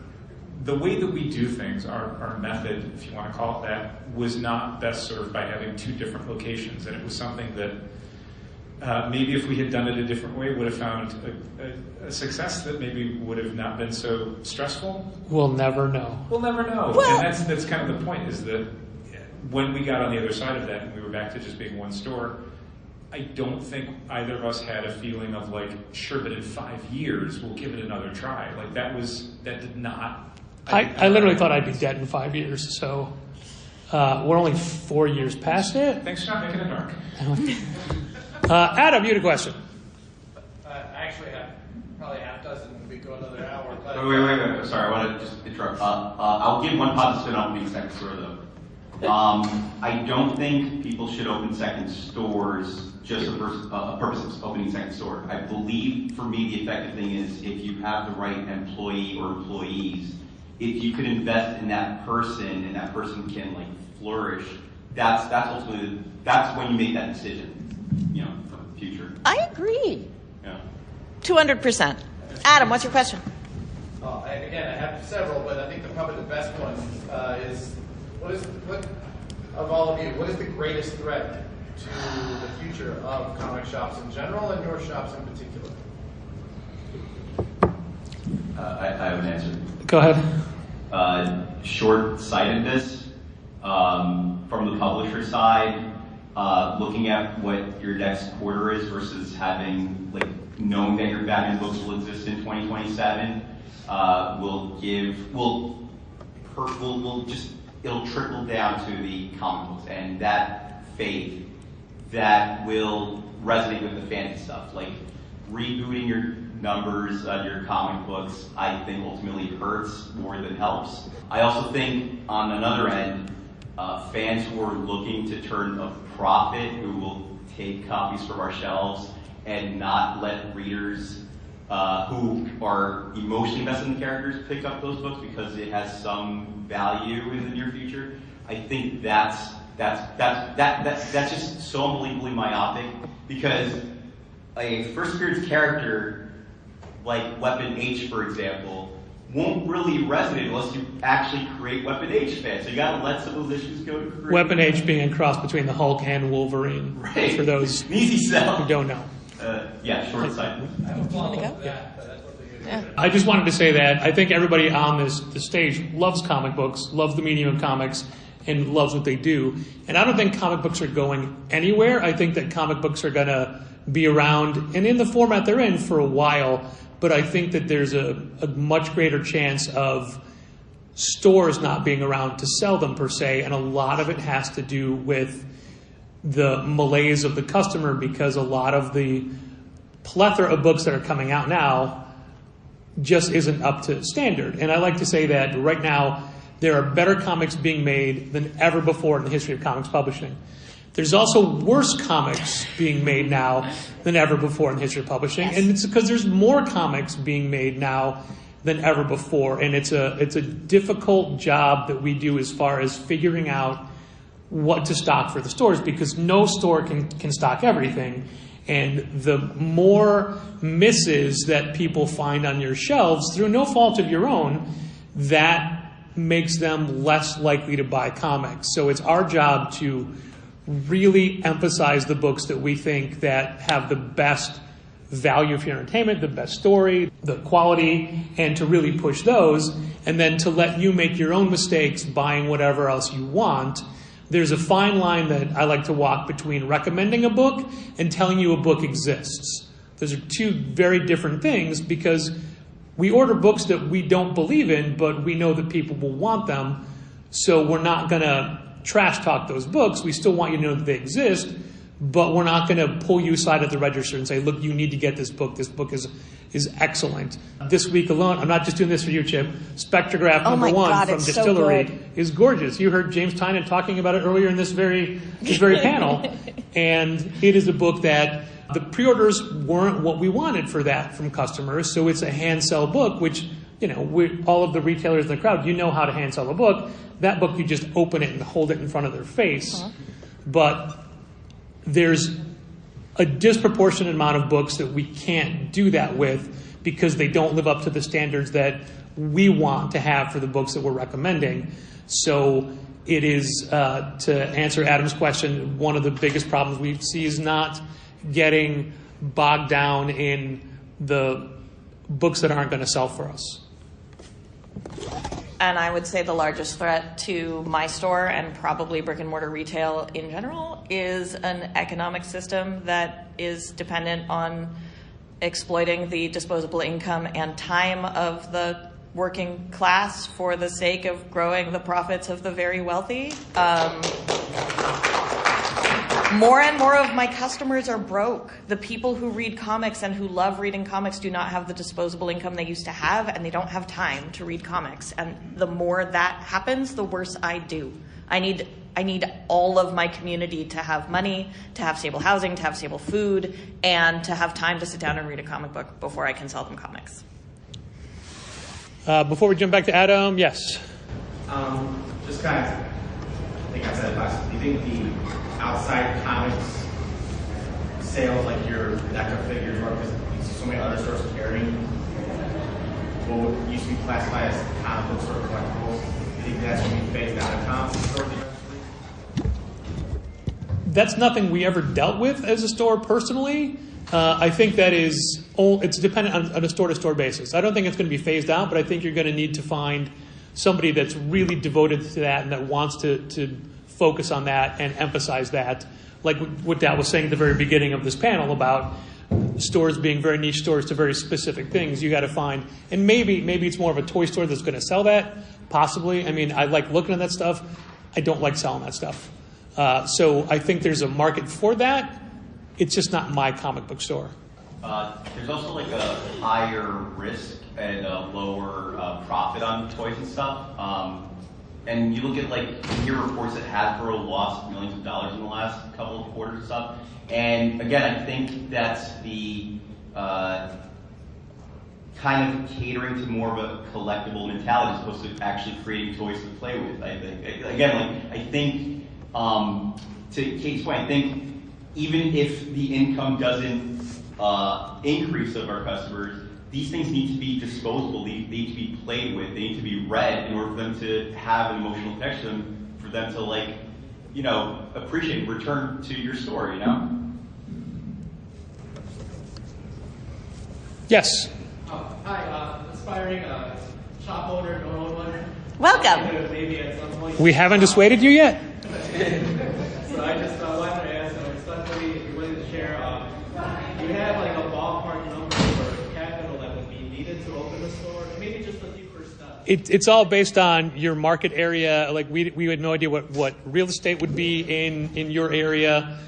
[SPEAKER 5] the way that we do things, our method, if you want to call it that, was not best served by having two different locations. And it was something that maybe if we had done it a different way, would have found a success that maybe would have not been so stressful.
[SPEAKER 1] We'll never know.
[SPEAKER 5] We'll never know.
[SPEAKER 8] Well,
[SPEAKER 5] and that's kind of the point, is that when we got on the other side of that and we were back to just being one store, I don't think either of us had a feeling of like, sure, but in 5 years we'll give it another try. Like that did not.
[SPEAKER 1] I literally thought I'd be dead in 5 years, so we're only 4 years past it.
[SPEAKER 5] Thanks for not making it dark.
[SPEAKER 1] Adam, you had a question.
[SPEAKER 14] I actually have probably half dozen. We go another hour. But
[SPEAKER 11] Wait. Sorry, I want to just interrupt. I'll give one positive spin on opening second store though. I don't think people should open second stores just for a purpose of opening second store. I believe, for me, the effective thing is if you have the right employee or employees, if you could invest in that person and that person can like flourish, that's ultimately when you make that decision, for the future.
[SPEAKER 8] I agree.
[SPEAKER 11] Yeah.
[SPEAKER 8] 200%. Adam, what's your question?
[SPEAKER 14] Again, I have several, but I think probably the best one is what of all of you, what is the greatest threat to the future of comic shops in general and your shops in particular?
[SPEAKER 11] I have an answer.
[SPEAKER 1] Go ahead.
[SPEAKER 11] Short-sightedness from the publisher side, looking at what your next quarter is versus knowing that your Batman books will exist in 2027 it'll trickle down to the comic books, and that faith that will resonate with the fantasy stuff. Like rebooting your numbers on your comic books, I think ultimately hurts more than helps. I also think on another end, fans who are looking to turn a profit, who will take copies from our shelves and not let readers who are emotionally invested in the characters pick up those books because it has some value in the near future. I think that's just so unbelievably myopic, because a first appearance character like Weapon H, for example, won't really resonate unless you actually create Weapon H fans. So you got to let some of those issues go to create.
[SPEAKER 1] Weapon H being a cross between the Hulk and Wolverine.
[SPEAKER 11] Right.
[SPEAKER 1] For those
[SPEAKER 11] easy sell
[SPEAKER 1] who don't know.
[SPEAKER 11] Short-sightedness.
[SPEAKER 1] I just wanted to say that I think everybody on this stage loves comic books, loves the medium of comics, and loves what they do. And I don't think comic books are going anywhere. I think that comic books are going to be around and in the format they're in for a while. But I think that there's a much greater chance of stores not being around to sell them per se. And a lot of it has to do with the malaise of the customer, because a lot of the plethora of books that are coming out now just isn't up to standard. And I like to say that right now there are better comics being made than ever before in the history of comics publishing. There's also worse comics being made now than ever before in the history of publishing. Yes. And it's because there's more comics being made now than ever before. And it's a difficult job that we do as far as figuring out what to stock for the stores, because no store can stock everything. And the more misses that people find on your shelves through no fault of your own, that makes them less likely to buy comics. So it's our job to really emphasize the books that we think that have the best value for your entertainment, the best story, the quality, and to really push those, and then to let you make your own mistakes buying whatever else you want. There's a fine line that I like to walk between recommending a book and telling you a book exists. Those are two very different things, because we order books that we don't believe in, but we know that people will want them. So we're not going to trash talk those books. We still want you to know that they exist, but we're not going to pull you aside at the register and say, look, you need to get this book. This book is excellent. This week alone, I'm not just doing this for you, Chip, SPECTREGRAPH #1 from Distillery is gorgeous. You heard James Tynion talking about it earlier in this very panel. And it is a book that the pre-orders weren't what we wanted for that from customers. So it's a hand sell book, which, all of the retailers in the crowd, how to hand sell a book. That book, you just open it and hold it in front of their face. Uh-huh. But there's a disproportionate amount of books that we can't do that with, because they don't live up to the standards that we want to have for the books that we're recommending. So it is, to answer Adam's question, one of the biggest problems we see is not getting bogged down in the books that aren't going to sell for us.
[SPEAKER 8] And I would say the largest threat to my store, and probably brick and mortar retail in general, is an economic system that is dependent on exploiting the disposable income and time of the working class for the sake of growing the profits of the very wealthy. More and more of my customers are broke. The people who read comics and who love reading comics do not have the disposable income they used to have, and they don't have time to read comics. And the more that happens, the worse I do. I need all of my community to have money, to have stable housing, to have stable food, and to have time to sit down and read a comic book before I can sell them comics.
[SPEAKER 1] Before we jump back to Adam, yes?
[SPEAKER 15] Just kind of, I think I said it last, do you think the outside comics sales, like your NECA figures, or because you see so many other stores carrying what used to be classified as comic books or collectibles, do you think that's going to be phased out of comics stores eventually?
[SPEAKER 1] That's nothing we ever dealt with as a store personally. I think that it's dependent on a store-to-store basis. I don't think it's going to be phased out, but I think you're going to need to find somebody that's really devoted to that and that wants to focus on that and emphasize that. Like what Dal was saying at the very beginning of this panel about stores being very niche stores to very specific things. You got to find, and maybe it's more of a toy store that's going to sell that, possibly. I mean, I like looking at that stuff. I don't like selling that stuff. So I think there's a market for that. It's just not my comic book store.
[SPEAKER 11] There's also like a higher risk and a lower profit on toys and stuff. And you look at you hear reports that Hasbro lost millions of dollars in the last couple of quarters and stuff. And again, I think that's the kind of catering to more of a collectible mentality as opposed to actually creating toys to play with. I think to Kate's point, I think even if the income doesn't increase of our customers, these things need to be disposable, they need to be played with, they need to be read in order for them to have an emotional connection, for them to like, you know, appreciate, return to your store, you know?
[SPEAKER 1] Yes.
[SPEAKER 16] Hi, aspiring shop owner, don't own one.
[SPEAKER 8] Welcome.
[SPEAKER 16] Maybe at some point.
[SPEAKER 1] We haven't dissuaded you yet.
[SPEAKER 16] So I just wanted to ask, especially if you're willing to share, do you have like a ballpark number or capital that would be needed to open a store? Maybe just a few first steps.
[SPEAKER 1] It's all based on your market area. Like we had no idea what real estate would be in your area,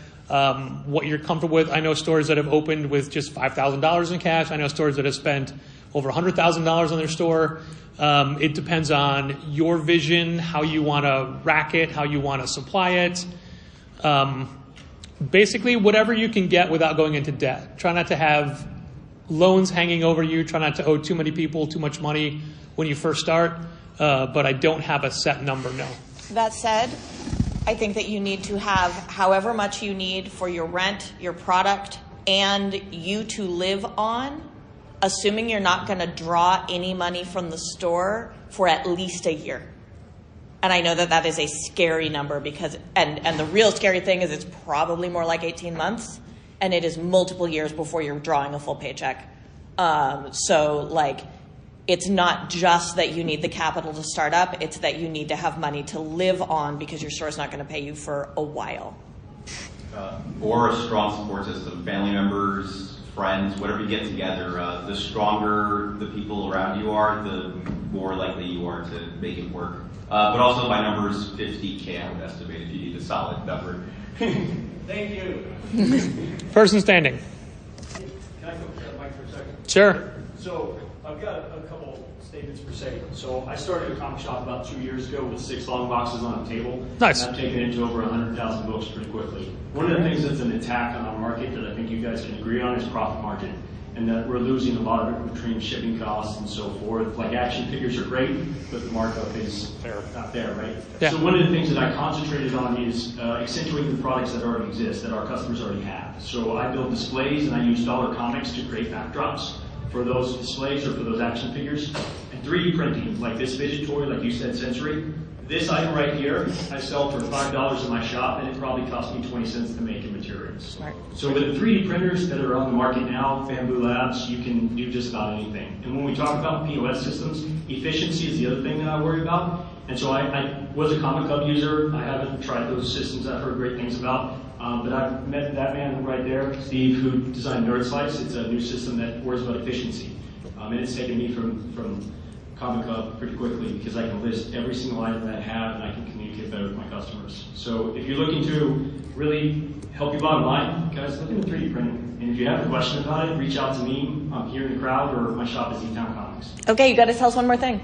[SPEAKER 1] what you're comfortable with. I know stores that have opened with just $5,000 in cash. I know stores that have spent over $100,000 on their store. It depends on your vision, how you want to rack it, how you want to supply it. Basically, whatever you can get without going into debt. Try not to have loans hanging over you. Try not to owe too many people too much money when you first start. But I don't have a set number, no.
[SPEAKER 8] That said, I think that you need to have however much you need for your rent, your product, and you to live on, assuming you're not going to draw any money from the store for at least a year. And I know that that is a scary number because, and the real scary thing is it's probably more like 18 months and it is multiple years before you're drawing a full paycheck. So like, it's not just that you need the capital to start up, it's that you need to have money to live on because your store is not going to pay you for a while.
[SPEAKER 11] Or a strong support system, family members, friends, whatever you get together. The stronger the people around you are, the more likely you are to make it work. But also by numbers, 50K I would estimate if you need a solid number.
[SPEAKER 16] Thank you.
[SPEAKER 1] Person standing.
[SPEAKER 17] Can I come to the mic for a second?
[SPEAKER 1] Sure.
[SPEAKER 17] So I've got a couple statements per se. So I started a comic shop about 2 years ago with 6 long boxes on a table.
[SPEAKER 1] Nice.
[SPEAKER 17] And I've taken it to over 100,000 books pretty quickly. One of the things that's an attack on our market that I think you guys can agree on is profit margin. And that we're losing a lot of it between shipping costs and so forth. Like action figures are great, but the markup is not there, right?
[SPEAKER 1] Yeah.
[SPEAKER 17] So one of the things that I concentrated on is accentuating the products that already exist, that our customers already have. So I build displays and I use dollar comics to create backdrops for those displays or for those action figures. And 3D printing, like this fidget toy, like you said, sensory. This item right here, I sell for $5 in my shop, and it probably cost me 20 cents to make in materials.
[SPEAKER 8] Smart.
[SPEAKER 17] So with the 3D printers that are on the market now, Bamboo Labs, you can do just about anything. And when we talk about POS systems, efficiency is the other thing that I worry about. And so I was a Comic Club user. I haven't tried those systems I've heard great things about. But I've met that man right there, Steve, who designed Nerd Slice. It's a new system that worries about efficiency. And it's taken me from Comic Club pretty quickly because I can list every single item that I have and I can communicate better with my customers. So if you're looking to really help your bottom line, guys, look into 3D printing. And if you have a question about it, reach out to me. I'm here in the crowd, or my shop is E-Town Comics.
[SPEAKER 8] Okay, you got to tell us one more thing.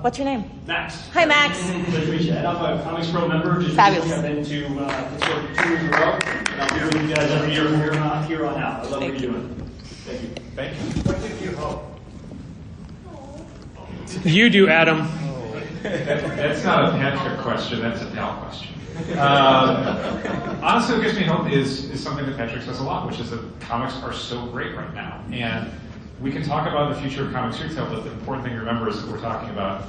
[SPEAKER 8] What's your name?
[SPEAKER 17] Max.
[SPEAKER 8] Hi, Max.
[SPEAKER 17] Pleasure to meet you. And I'm a Comics Pro member. Just
[SPEAKER 8] Fabulous.
[SPEAKER 17] recently I've been to Pittsburgh 2 years in a row. And I'll be with you guys every year from here on out. I love what you're doing. Thank you. Thank you.
[SPEAKER 16] What gives you hope?
[SPEAKER 1] You do, Adam.
[SPEAKER 5] That's not a Patrick question, that's a Dal question. Honestly, what gives me hope is something that Patrick says a lot, which is that comics are so great right now. And we can talk about the future of comics retail, but the important thing to remember is that we're talking about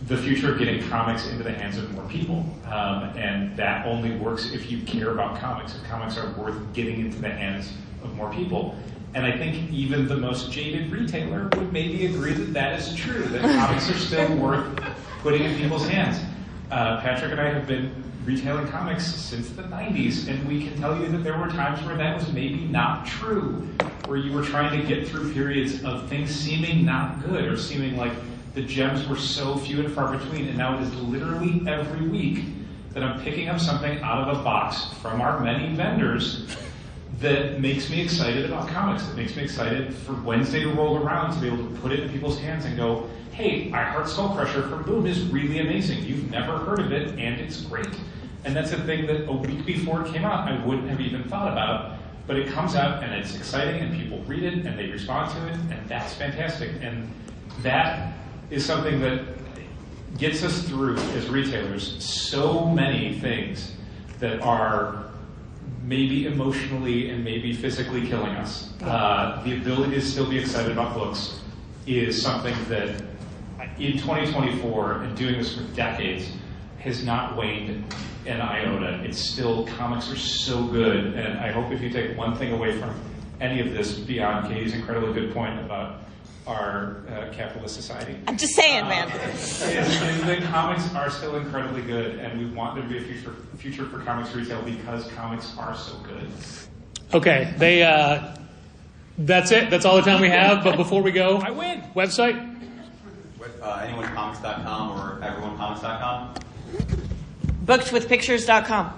[SPEAKER 5] the future of getting comics into the hands of more people. And that only works if you care about comics, if comics are worth getting into the hands of more people. And I think even the most jaded retailer would maybe agree that that is true, that comics are still worth putting in people's hands. Patrick and I have been retailing comics since the 90s, and we can tell you that there were times where that was maybe not true, where you were trying to get through periods of things seeming not good, or seeming like the gems were so few and far between, and now it is literally every week that I'm picking up something out of a box from our many vendors that makes me excited about comics, that makes me excited for Wednesday to roll around, to be able to put it in people's hands and go, hey, I Heart Skull Crusher from Boom is really amazing. You've never heard of it, and it's great. And that's a thing that a week before it came out, I wouldn't have even thought about, but it comes out and it's exciting and people read it and they respond to it, and that's fantastic. And that is something that gets us through as retailers so many things that are maybe emotionally and maybe physically killing us. The ability to still be excited about books, is something that in 2024, and doing this for decades, has not waned an iota. It's still, comics are so good, and I hope if you take one thing away from any of this beyond Katie's incredibly good point about our capitalist society.
[SPEAKER 8] I'm just saying, man.
[SPEAKER 5] Is that comics are still incredibly good, and we want there to be a future for comics retail because comics are so good.
[SPEAKER 1] Okay, that's it. That's all the time we have. But before we go,
[SPEAKER 5] I win.
[SPEAKER 1] Website?
[SPEAKER 11] Anyonecomics.com or everyonecomics.com.
[SPEAKER 8] Bookswithpictures.com.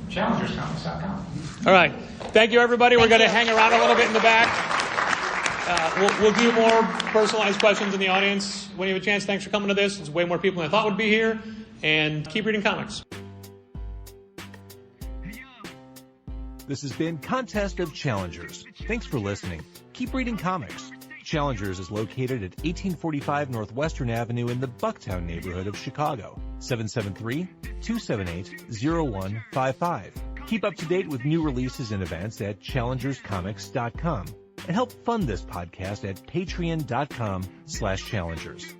[SPEAKER 5] Challengerscomics.com.
[SPEAKER 1] All right. Thank you, everybody. We're going to hang around a little bit in the back. We'll do more personalized questions in the audience when you have a chance. Thanks for coming to this. There's way more people than I thought would be here. And keep reading comics.
[SPEAKER 3] This has been Contest of Challengers. Thanks for listening. Keep reading comics. Challengers is located at 1845 Northwestern Avenue in the Bucktown neighborhood of Chicago. 773-278-0155. Keep up to date with new releases and events at challengerscomics.com. And help fund this podcast at patreon.com/challengers.